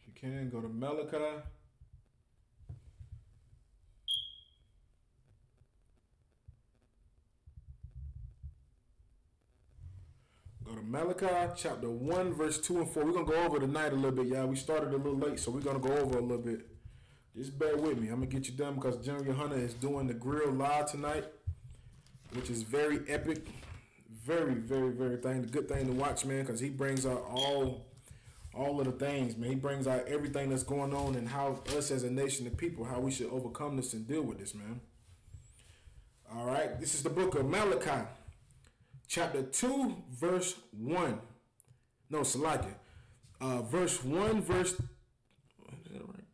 Speaker 1: you can, go to Malachi. Go to Malachi chapter 1, verse 2 and 4. We're going to go over tonight a little bit, y'all. We started a little late, so we're going to go over a little bit. Just bear with me. I'm going to get you done because General Hunter is doing the grill live tonight, which is very epic. Very, very, very good thing to watch, man, because he brings out all of the things, man. He brings out everything that's going on and how us as a nation of people, how we should overcome this and deal with this, man. All right. This is the book of Malachi. Chapter 2, verse 1. No, Salakia. Verse 1, verse... Is that right?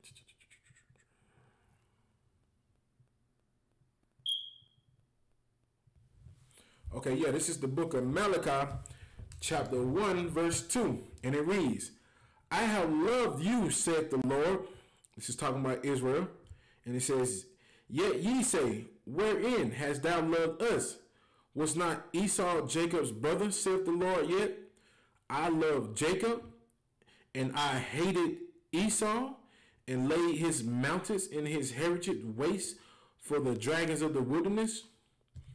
Speaker 1: Okay, yeah, this is the book of Malachi, chapter 1, verse 2. And it reads, I have loved you, saith the Lord, This is talking about Israel. And it says, yet ye say, wherein hast thou loved us? Was not Esau Jacob's brother, saith the Lord yet? I loved Jacob, and I hated Esau, and laid his mountains in his heritage waste for the dragons of the wilderness.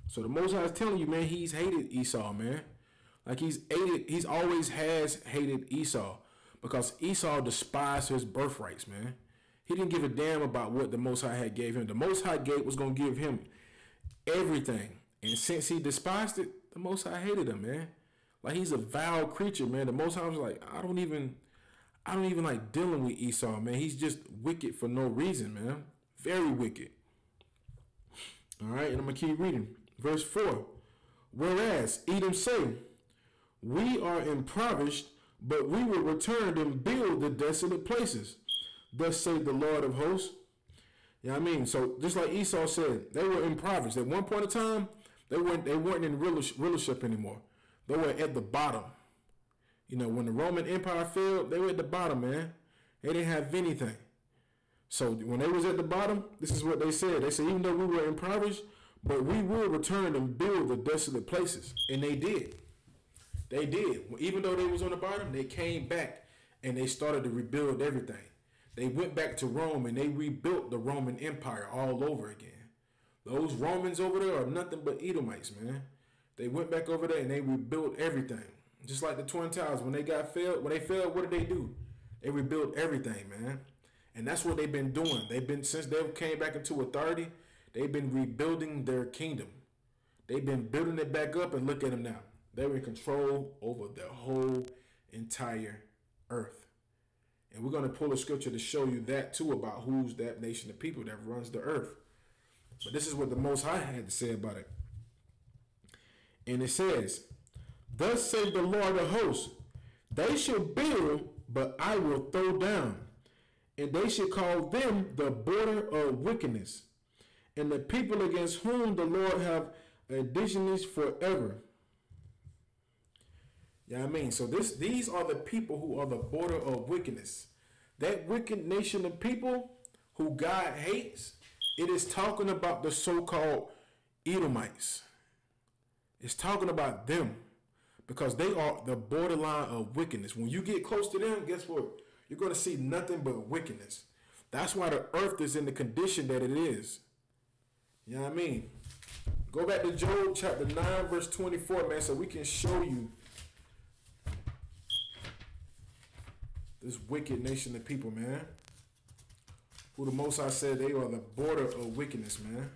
Speaker 1: So the Most High is telling you, man, he's hated Esau, man. Like he's always has hated Esau, because Esau despised his birthrights, man. He didn't give a damn about what the Most High had gave him. The Most High was going to give him everything. And since he despised it, the Most High hated him, man. Like, he's a vile creature, man. The Most High was like, I don't even like dealing with Esau, man. He's just wicked for no reason, man. Very wicked. All right, and I'm going to keep reading. Verse 4. Whereas Edom say, we are impoverished, but we will return and build the desolate places. Thus say the Lord of hosts. You know what I mean? So just like Esau said, they were impoverished. At one point in time, they weren't in rulership anymore. They were at the bottom. You know, when the Roman Empire fell, they were at the bottom, man. They didn't have anything. So when they was at the bottom, this is what they said. They said, even though we were impoverished, but we will return and build the desolate places. And they did. They did. Even though they was on the bottom, they came back and they started to rebuild everything. They went back to Rome and they rebuilt the Roman Empire all over again. Those Romans over there are nothing but Edomites, man. They went back over there and they rebuilt everything. Just like the Twin Towers, when they failed, what did they do? They rebuilt everything, man. And that's what they've been doing. Since they came back into authority, they've been rebuilding their kingdom. They've been building it back up, and look at them now. They're in control over the whole entire earth. And we're going to pull a scripture to show you that too, about who's that nation of people that runs the earth. But this is what the Most High had to say about it. And it says, thus saith the Lord of hosts, they shall build, but I will throw down. And they shall call them the border of wickedness, and the people against whom the Lord have additions forever. Yeah, I mean, so these are the people who are the border of wickedness. That wicked nation of people who God hates, it is talking about the so-called Edomites. It's talking about them, because they are the borderline of wickedness. When you get close to them, guess what? You're going to see nothing but wickedness. That's why the earth is in the condition that it is. You know what I mean? Go back to Job chapter 9, verse 24, man, so we can show you this wicked nation of people, man. Who the Most High said they are the border of wickedness, man.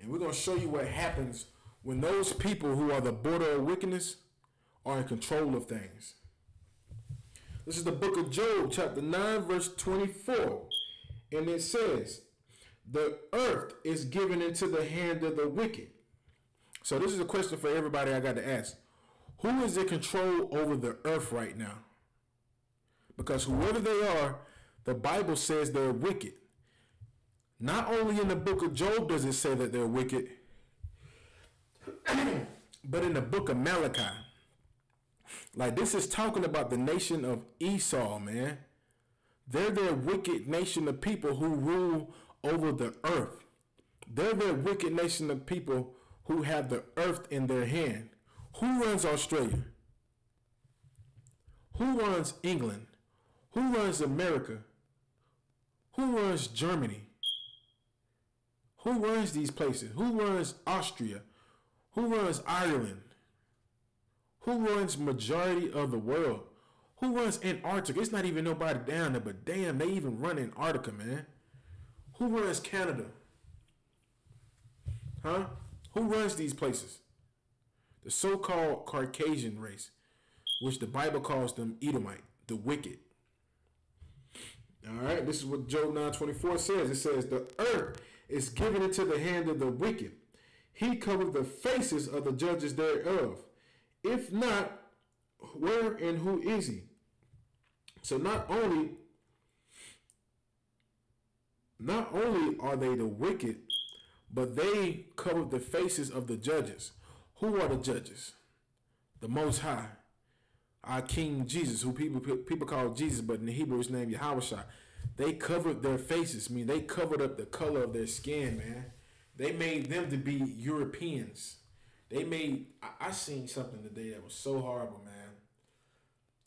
Speaker 1: And we're going to show you what happens when those people who are the border of wickedness are in control of things. This is the book of Job, chapter 9, verse 24. And it says, the earth is given into the hand of the wicked. So this is a question for everybody I got to ask. Who is in control over the earth right now? Because whoever they are, the Bible says they're wicked. Not only in the book of Job does it say that they're wicked, but in the book of Malachi. Like, this is talking about the nation of Esau, man. They're their wicked nation of people who rule over the earth. They're their wicked nation of people who have the earth in their hand. Who runs Australia? Who runs England? Who runs America? Who runs Germany? Who runs these places? Who runs Austria? Who runs Ireland? Who runs majority of the world? Who runs Antarctica? It's not even nobody down there, but damn, they even run Antarctica, man. Who runs Canada? Huh? Who runs these places? The so-called Caucasian race, which the Bible calls them Edomite, the wicked. All right, this is what Job 9:24 says. It says, the earth is given into the hand of the wicked. He covered the faces of the judges thereof. If not, where and who is he? So not only are they the wicked, but they covered the faces of the judges. Who are the judges? The Most High. our King Jesus, who people call Jesus, but in the Hebrew his name Yahushua. They covered their faces. I mean, they covered up the color of their skin, man. They made them to be Europeans. They made. I seen something today that was so horrible, man.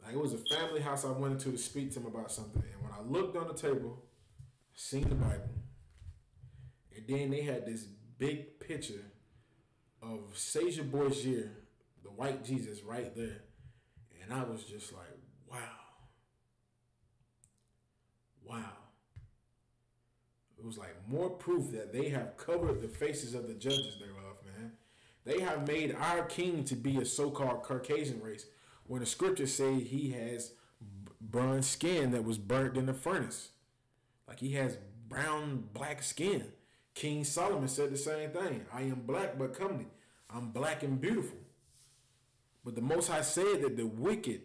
Speaker 1: Like, it was a family house I went into to speak to them about something, and when I looked on the table, I seen the Bible, and then they had this big picture of Savior Borgia, the white Jesus, right there, and I was just like, wow. It was like more proof that they have covered the faces of the judges thereof, man. They have made our king to be a so-called Caucasian race, when the scriptures say he has bronze skin that was burnt in the furnace. Like, he has brown, black skin. King Solomon said the same thing. I am black but comely. I'm black and beautiful. But the Most High said that the wicked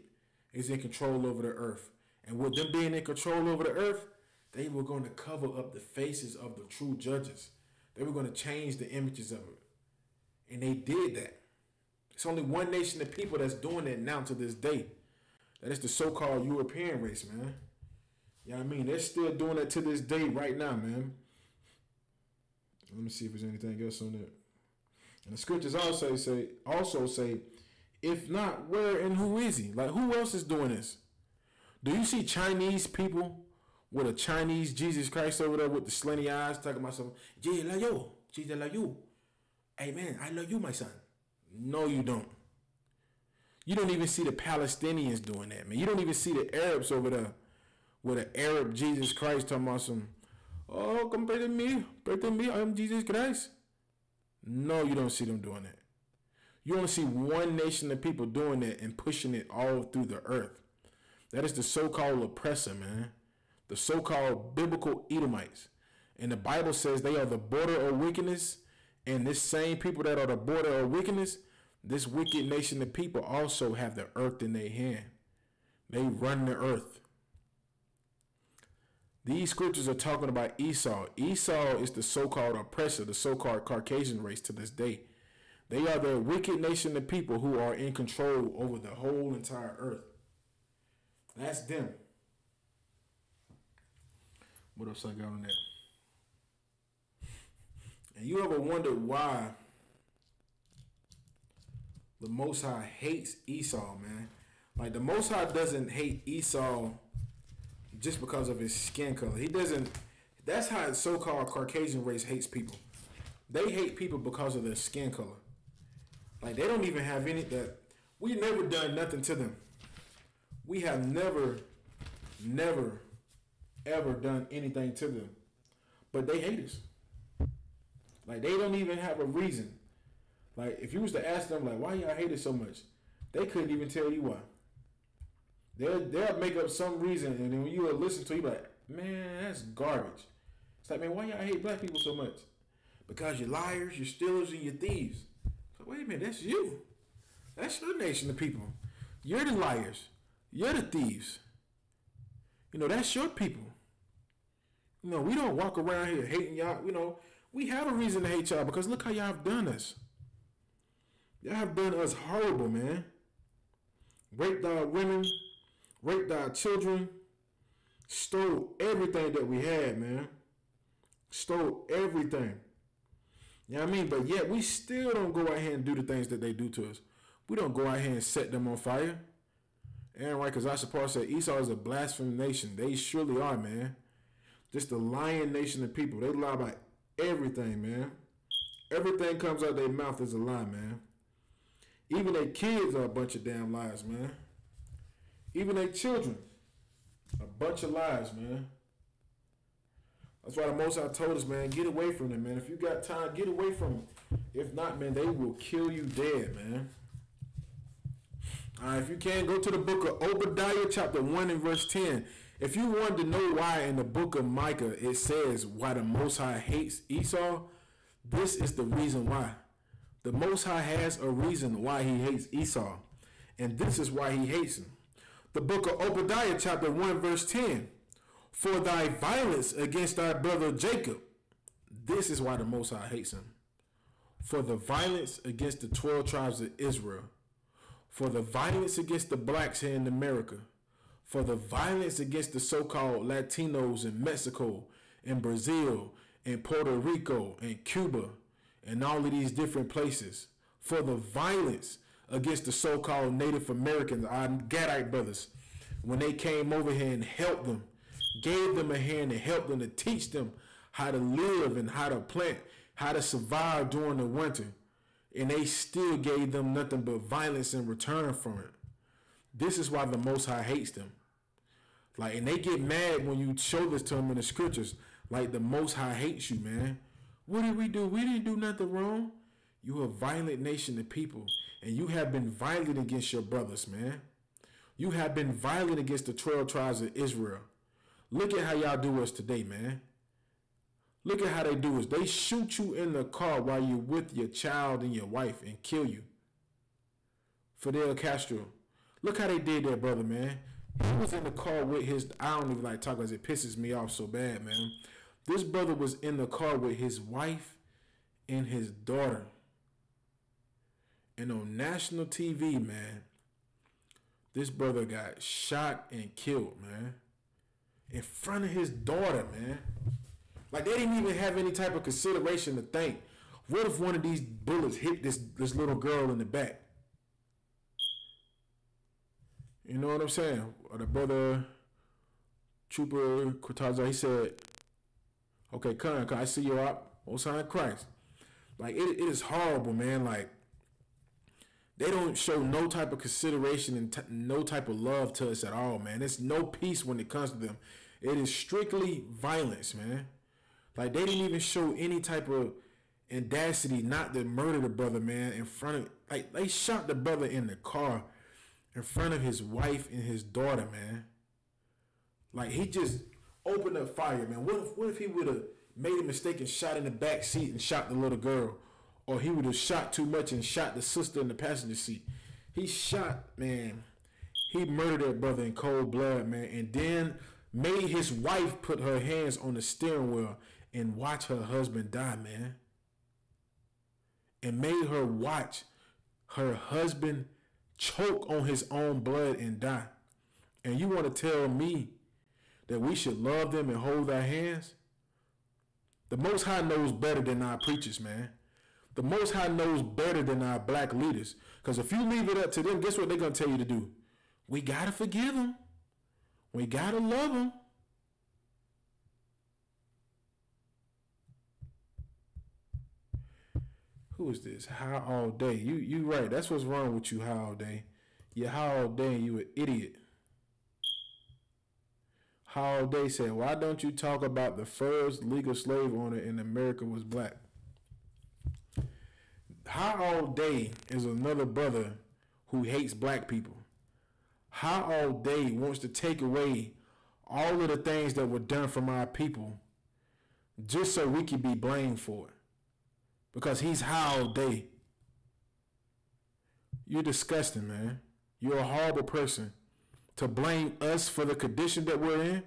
Speaker 1: is in control over the earth. And with them being in control over the earth, they were going to cover up the faces of the true judges. They were going to change the images of it. And they did that. It's only one nation of people that's doing that now to this day. That is the so-called European race, man. You know what I mean? They're still doing that to this day right now, man. Let me see if there's anything else on there. And the scriptures also say, if not, where and who is he? Like, who else is doing this? Do you see Chinese people with a Chinese Jesus Christ over there with the slinty eyes talking about something? Yeah, like yo, Jesus like you. Hey man, I love you, my son. No, you don't. You don't even see the Palestinians doing that, man. You don't even see the Arabs over there with an Arab Jesus Christ talking about some, oh, compare to me, I am Jesus Christ. No, you don't see them doing that. You only see one nation of people doing that and pushing it all through the earth. That is the so-called oppressor, man. The so-called biblical Edomites. And the Bible says they are the border of wickedness. And this same people that are the border of wickedness, this wicked nation of people also have the earth in their hand. They run the earth. These scriptures are talking about Esau. Esau is the so-called oppressor, the so-called Caucasian race to this day. They are the wicked nation of people who are in control over the whole entire earth. That's them. What else I got on that? And you ever wondered why the Most High hates Esau, man? Like, the Most High doesn't hate Esau just because of his skin color. He doesn't. That's how the so-called Caucasian race hates people. They hate people because of their skin color. Like, they don't even have any that. We never done nothing to them. We have never, ever done anything to them. But they hate us. Like, they don't even have a reason. Like, if you was to ask them, like, why y'all hate us so much? They couldn't even tell you why. They'll make up some reason, and then when you listen to it, you're like, man, that's garbage. It's like, man, why y'all hate black people so much? Because you're liars, you're stealers, and you're thieves. So wait a minute, that's you. That's your nation of people. You're the liars. You're the thieves. You know, that's your people. You know, we don't walk around here hating y'all. You know, we have a reason to hate y'all because look how y'all have done us. Y'all have done us horrible, man. Raped our women, raped our children, stole everything that we had, man. Stole everything. You know what I mean? But yet we still don't go out here and do the things that they do to us. We don't go out here and set them on fire. And right, because Ashapar said Esau is a blasphemous nation. They surely are, man. Just a lying nation of people. They lie about everything, man. Everything comes out of their mouth is a lie, man. Even their kids are a bunch of damn lies, man. Even their children, a bunch of lies, man. That's why the Most High told us, man, get away from them, man. If you got time, get away from them. If not, man, they will kill you dead, man. All right, if you can, go to the book of Obadiah, chapter 1 and verse 10. If you wanted to know why in the book of Micah it says why the Most High hates Esau, this is the reason why. The Most High has a reason why he hates Esau. And this is why he hates him. The book of Obadiah, chapter 1, verse 10. For thy violence against thy brother Jacob. This is why the Most High hates him. For the violence against the 12 tribes of Israel. for the violence against the blacks here in America, for the violence against the so-called Latinos in Mexico and Brazil and Puerto Rico and Cuba and all of these different places, for the violence against the so-called Native Americans, our Gadite brothers, when they came over here and helped them, gave them a hand and helped them to teach them how to live and how to plant, how to survive during the winter. And they still gave them nothing but violence in return from it. This is why the Most High hates them. Like, and they get mad when you show this to them in the scriptures. Like, the Most High hates you, man. What did we do? We didn't do nothing wrong. You a violent nation of people, and you have been violent against your brothers, man. You have been violent against the 12 tribes of Israel. Look at how y'all do us today, man. Look at how they do us. They shoot you in the car while you're with your child and your wife and kill you. Fidel Castro. Look how they did that, brother, man. He was in the car with his, I don't even like talking because it pisses me off so bad, man. This brother was in the car with his wife and his daughter. And on national TV, man, this brother got shot and killed, man. In front of his daughter, man. Like, they didn't even have any type of consideration to think, what if one of these bullets hit this little girl in the back? You know what I'm saying? Or the brother, Trooper Cortazar, he said, okay, come, I see you up. Most High Christ. Like, it is horrible, man. Like, they don't show no type of consideration and no type of love to us at all, man. There's no peace when it comes to them. It is strictly violence, man. Like, they didn't even show any type of audacity not to murder the brother, man, in front of, like, they shot the brother in the car in front of his wife and his daughter, man. Like, he just opened up fire, man. What if he would have made a mistake and shot in the back seat and shot the little girl? Or he would have shot too much and shot the sister in the passenger seat. He shot, man. He murdered that brother in cold blood, man. And then made his wife put her hands on the steering wheel and watch her husband die, man. And made her watch her husband choke on his own blood and die. And you want to tell me that we should love them and hold their hands? The Most High knows better than our preachers, man. The Most High knows better than our black leaders. Because if you leave it up to them, guess what they're going to tell you to do? We got to forgive them. We got to love them. Who is this? How all day? You right. That's what's wrong with you, how all day. You how all day, you an idiot. How all day said, why don't you talk about the first legal slave owner in America was black? How all day is another brother who hates black people. How all day wants to take away all of the things that were done from our people just so we can be blamed for it. Because he's how all day. You're disgusting, man. You're a horrible person to blame us for the condition that we're in.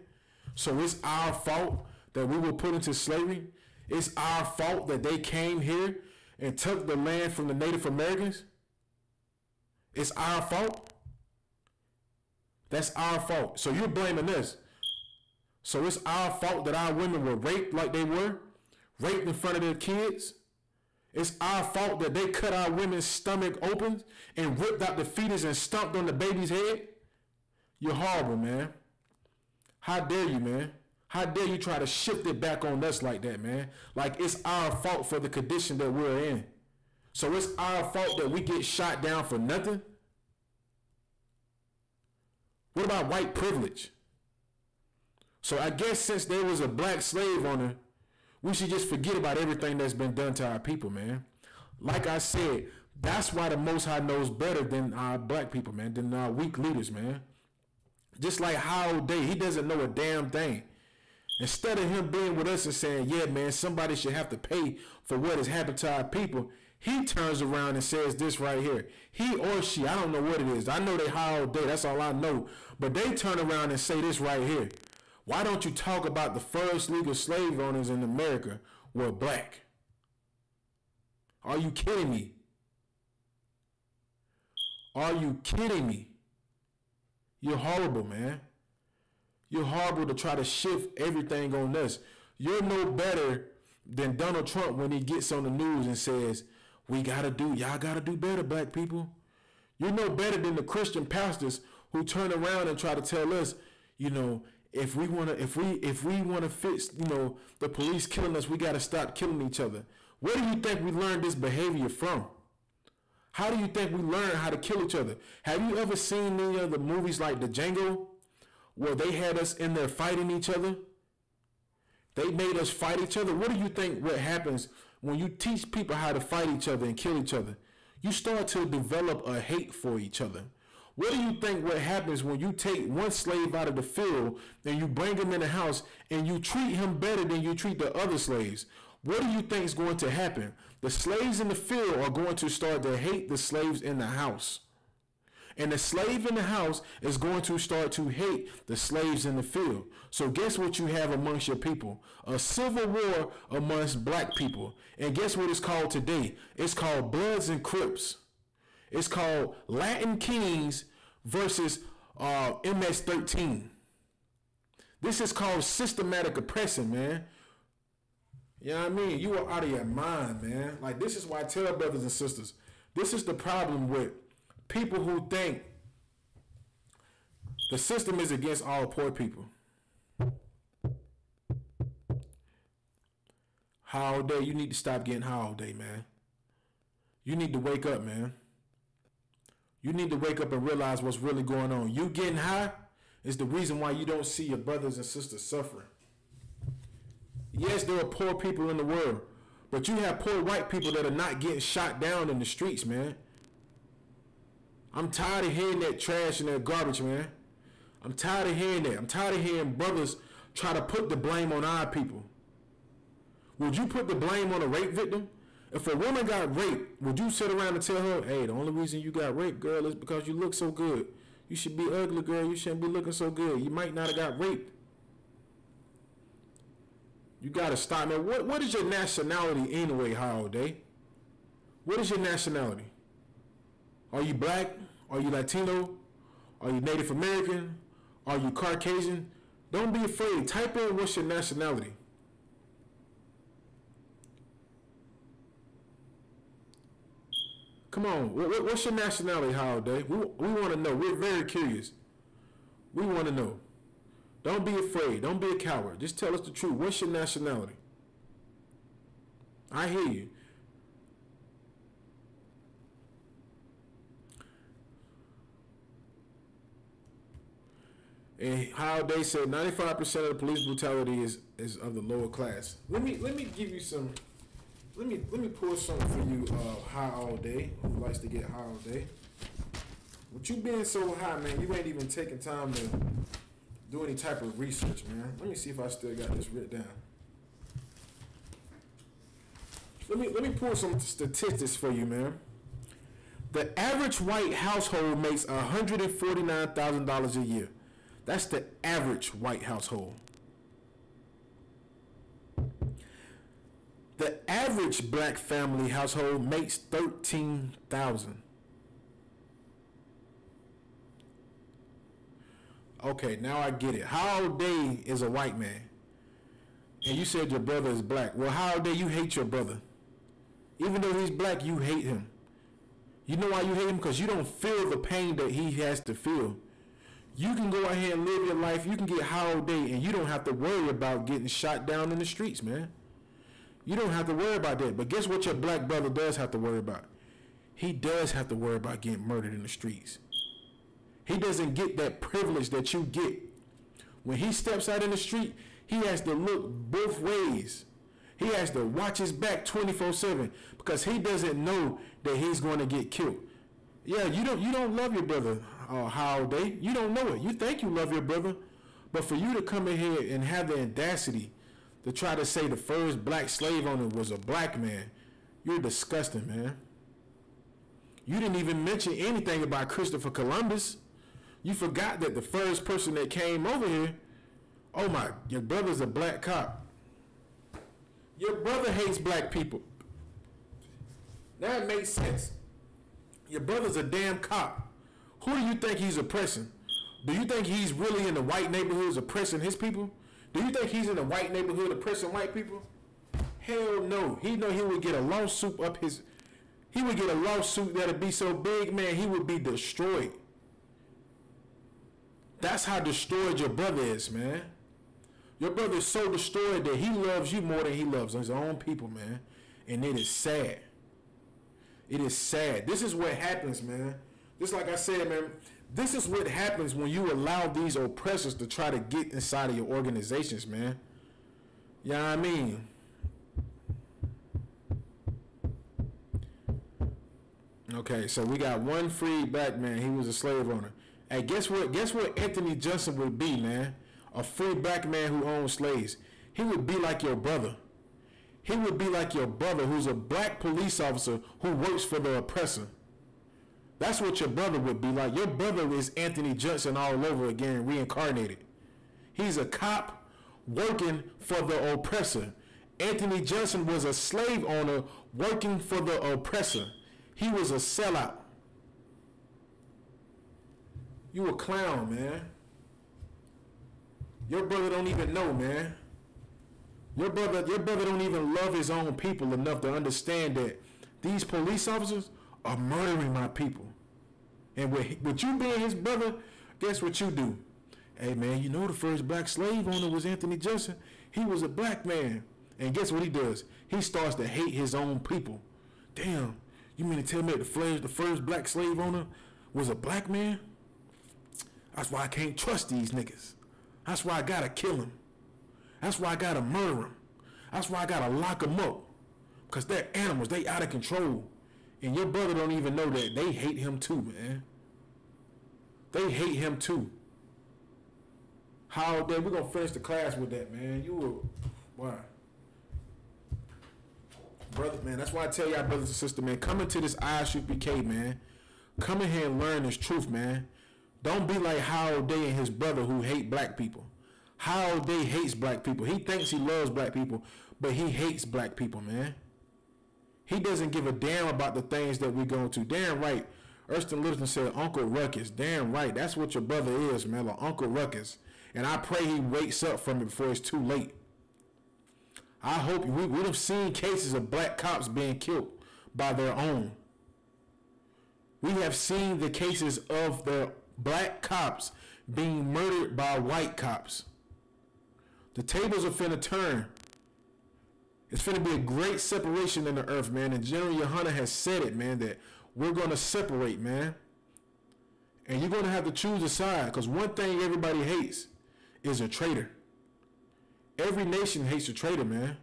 Speaker 1: So it's our fault that we were put into slavery. It's our fault that they came here and took the land from the Native Americans. It's our fault. That's our fault. So you're blaming us. So it's our fault that our women were raped like they were, raped in front of their kids. It's our fault that they cut our women's stomach open and ripped out the fetus and stomped on the baby's head. You're horrible, man. How dare you, man? How dare you try to shift it back on us like that, man? Like it's our fault for the condition that we're in. So it's our fault that we get shot down for nothing? What about white privilege? So I guess since there was a black slave owner, we should just forget about everything that's been done to our people, man. Like I said, that's why the Most High knows better than our black people, man, than our weak leaders, man. Just like Howard Day, he doesn't know a damn thing. Instead of him being with us and saying, yeah, man, somebody should have to pay for what has happened to our people, he turns around and says this right here. He or she, I don't know what it is. I know they Howard Day, that's all I know. But they turn around and say this right here. Why don't you talk about the first legal slave owners in America were black? Are you kidding me? Are you kidding me? You're horrible, man. You're horrible to try to shift everything on us. You're no better than Donald Trump when he gets on the news and says, y'all gotta do better, black people. You're no better than the Christian pastors who turn around and try to tell us, if we wanna fix, the police killing us, we gotta stop killing each other. Where do you think we learned this behavior from? How do you think we learn how to kill each other? Have you ever seen any of the movies like The Django, where they had us in there fighting each other? They made us fight each other. What do you think what happens when you teach people how to fight each other and kill each other? You start to develop a hate for each other. What do you think what happens when you take one slave out of the field and you bring him in the house and you treat him better than you treat the other slaves? What do you think is going to happen? The slaves in the field are going to start to hate the slaves in the house. And the slave in the house is going to start to hate the slaves in the field. So guess what you have amongst your people? A civil war amongst black people. And guess what it's called today? It's called Bloods and Crips. It's called Latin Kings versus MS-13. This is called systematic oppression, man. You know what I mean? You are out of your mind, man. Like, this is why I tell brothers and sisters, this is the problem with people who think the system is against all poor people. High all day, you need to stop getting high all day, man. You need to wake up, man. You need to wake up and realize what's really going on. You getting high is the reason why you don't see your brothers and sisters suffering. Yes, there are poor people in the world, but you have poor white people that are not getting shot down in the streets, man. I'm tired of hearing that trash and that garbage, man. I'm tired of hearing that. I'm tired of hearing brothers try to put the blame on our people. Would you put the blame on a rape victim? If a woman got raped, would you sit around and tell her, hey, the only reason you got raped, girl, is because you look so good. You should be ugly, girl. You shouldn't be looking so good. You might not have got raped. You got to stop, man. What is your nationality anyway, High Day? What is your nationality? Are you black? Are you Latino? Are you Native American? Are you Caucasian? Don't be afraid. Type in what's your nationality. Come on. What's your nationality, Holiday? We want to know. We're very curious. We want to know. Don't be afraid. Don't be a coward. Just tell us the truth. What's your nationality? I hear you. And how they said 95% of the police brutality is of the lower class. Let me give you some. Let me pull something for you, High All Day, who likes to get high all day. With you being so high, man, you ain't even taking time to do any type of research, man. Let me see if I still got this written down. Let me pull some statistics for you, man. The average white household makes $149,000 a year. That's the average white household. The average black family household makes $13,000. Okay, now I get it. How Day is a white man, and you said your brother is black. Well, how Day you hate your brother? Even though he's black, you hate him. You know why you hate him? Because you don't feel the pain that he has to feel. You can go out here and live your life. You can get high all day, and you don't have to worry about getting shot down in the streets, man. You don't have to worry about that. But guess what your black brother does have to worry about? He does have to worry about getting murdered in the streets. He doesn't get that privilege that you get. When he steps out in the street, he has to look both ways. He has to watch his back 24/7 because he doesn't know that he's going to get killed. Yeah, you don't love your brother, How Day. You don't know it. You think you love your brother, but for you to come in here and have the audacity to try to say the first black slave owner was a black man, you're disgusting, man. You didn't even mention anything about Christopher Columbus. You forgot that the first person that came over here, oh my, your brother's a black cop. Your brother hates black people. That makes sense. Your brother's a damn cop. Who do you think he's oppressing? Do you think he's really in the white neighborhoods oppressing his people? Do you think he's in the white neighborhood oppressing white people? Hell no. He know he would get a lawsuit up his... He would get a lawsuit that'd be so big, man, he would be destroyed. That's how destroyed your brother is, man. Your brother is so destroyed that he loves you more than he loves his own people, man. And it is sad. It is sad. This is what happens, man. Just like I said, man, this is what happens when you allow these oppressors to try to get inside of your organizations, man. You know what I mean? Okay, so we got one freed black man. He was a slave owner. Hey, guess what? Guess what Anthony Johnson would be, man? A free black man who owns slaves. He would be like your brother. He would be like your brother who's a black police officer who works for the oppressor. That's what your brother would be like. Your brother is Anthony Johnson all over again, reincarnated. He's a cop working for the oppressor. Anthony Johnson was a slave owner working for the oppressor. He was a sellout. You a clown, man. Your brother don't even know, man. Your brother don't even love his own people enough to understand that these police officers are murdering my people. And with you being his brother, guess what you do? Hey, man, you know the first black slave owner was Anthony Johnson. He was a black man. And guess what he does? He starts to hate his own people. Damn, you mean to tell me that the first black slave owner was a black man? That's why I can't trust these niggas. That's why I gotta kill him. That's why I gotta murder him. That's why I gotta lock him up. Because they're animals. They out of control. And your brother don't even know that they hate him too, man. They hate him too. How then we're gonna finish the class with that, man. You were why? Brother, man, that's why I tell y'all brothers and sisters, man, come into this ISUPK, man. Come in here and learn this truth, man. Don't be like Harold Day and his brother who hate black people. Harold Day hates black people. He thinks he loves black people, but he hates black people, man. He doesn't give a damn about the things that we're going to. Damn right. Erston Littleton said Uncle Ruckus. Damn right. That's what your brother is, man. Like Uncle Ruckus. And I pray he wakes up from it before it's too late. I hope we have seen cases of black cops being killed by their own. We have seen the cases of the black cops being murdered by white cops. The tables are finna turn. It's finna be a great separation in the earth, man. And General Yohana has said it, man, that we're gonna separate, man. And you're gonna have to choose a side, because one thing everybody hates is a traitor. Every nation hates a traitor, man.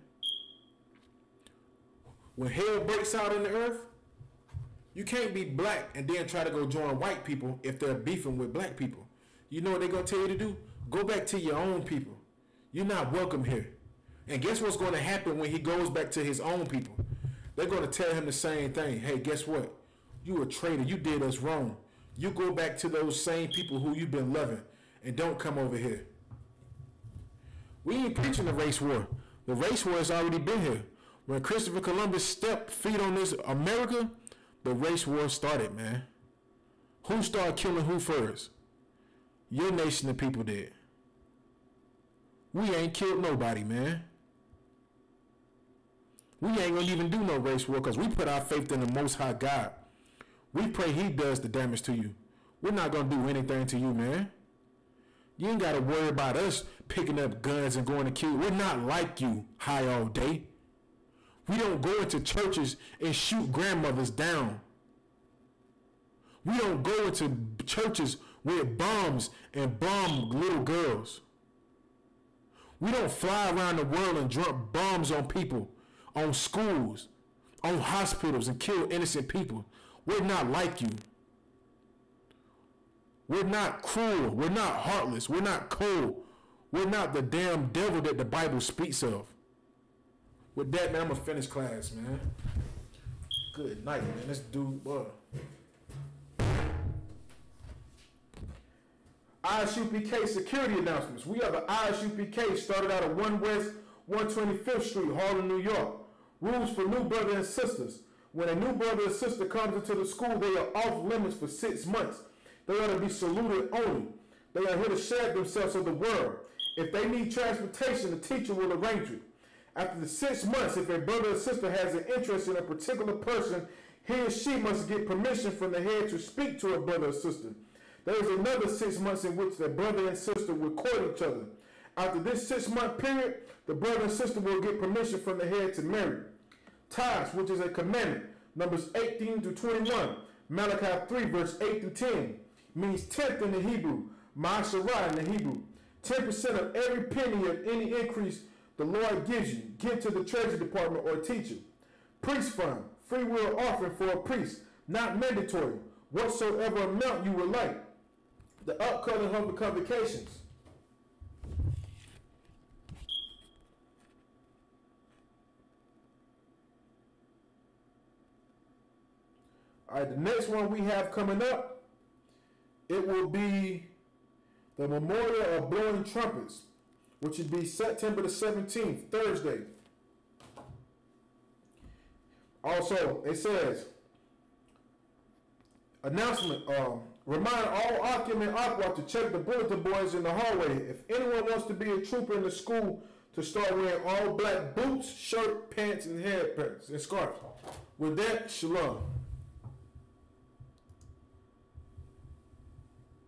Speaker 1: When hell breaks out in the earth, you can't be black and then try to go join white people if they're beefing with black people. You know what they're going to tell you to do? Go back to your own people. You're not welcome here. And guess what's going to happen when he goes back to his own people? They're going to tell him the same thing. Hey, guess what? You a traitor. You did us wrong. You go back to those same people who you've been loving and don't come over here. We ain't preaching the race war. The race war has already been here. When Christopher Columbus stepped feet on this America, the race war started, man. Who started killing who first? Your nation of people did. We ain't killed nobody, man. We ain't gonna even do no race war because we put our faith in the Most High God. We pray he does the damage to you. We're not gonna do anything to you, man. You ain't gotta worry about us picking up guns and going to kill. We're not like you, high all day. We don't go into churches and shoot grandmothers down. We don't go into churches with bombs and bomb little girls. We don't fly around the world and drop bombs on people, on schools, on hospitals, and kill innocent people. We're not like you. We're not cruel. We're not heartless. We're not cold. We're not the damn devil that the Bible speaks of. With that, man, I'm going to finish class, man. Good night, man. Let's do what? ISUPK security announcements. We have an ISUPK started out of 1 West 125th Street, Harlem, New York. Rules for new brothers and sisters. When a new brother or sister comes into the school, they are off limits for 6 months. They are to be saluted only. They are here to share themselves with the world. If they need transportation, the teacher will arrange it. After the 6 months, if a brother or sister has an interest in a particular person, he or she must get permission from the head to speak to a brother or sister. There is another 6 months in which the brother and sister will court each other. After this 6-month period, the brother and sister will get permission from the head to marry. Tithes, which is a commandment, Numbers 18 to 21, Malachi 3, verse 8 to 10, means tenth in the Hebrew, Ma'asharah in the Hebrew. 10% of every penny of any increase the Lord gives you, give to the treasury department or teacher. Priest fund, free will offering for a priest, not mandatory, whatsoever amount you would like. The upcoming convocations. All right, the next one we have coming up, it will be the Memorial of Blowing Trumpets, which would be September the 17th, Thursday. Also, it says, announcement, remind all occupant aqua to check the bulletin boards in the hallway. If anyone wants to be a trooper in the school, to start wearing all black boots, shirt, pants, and headpants and scarves. With that, shalom.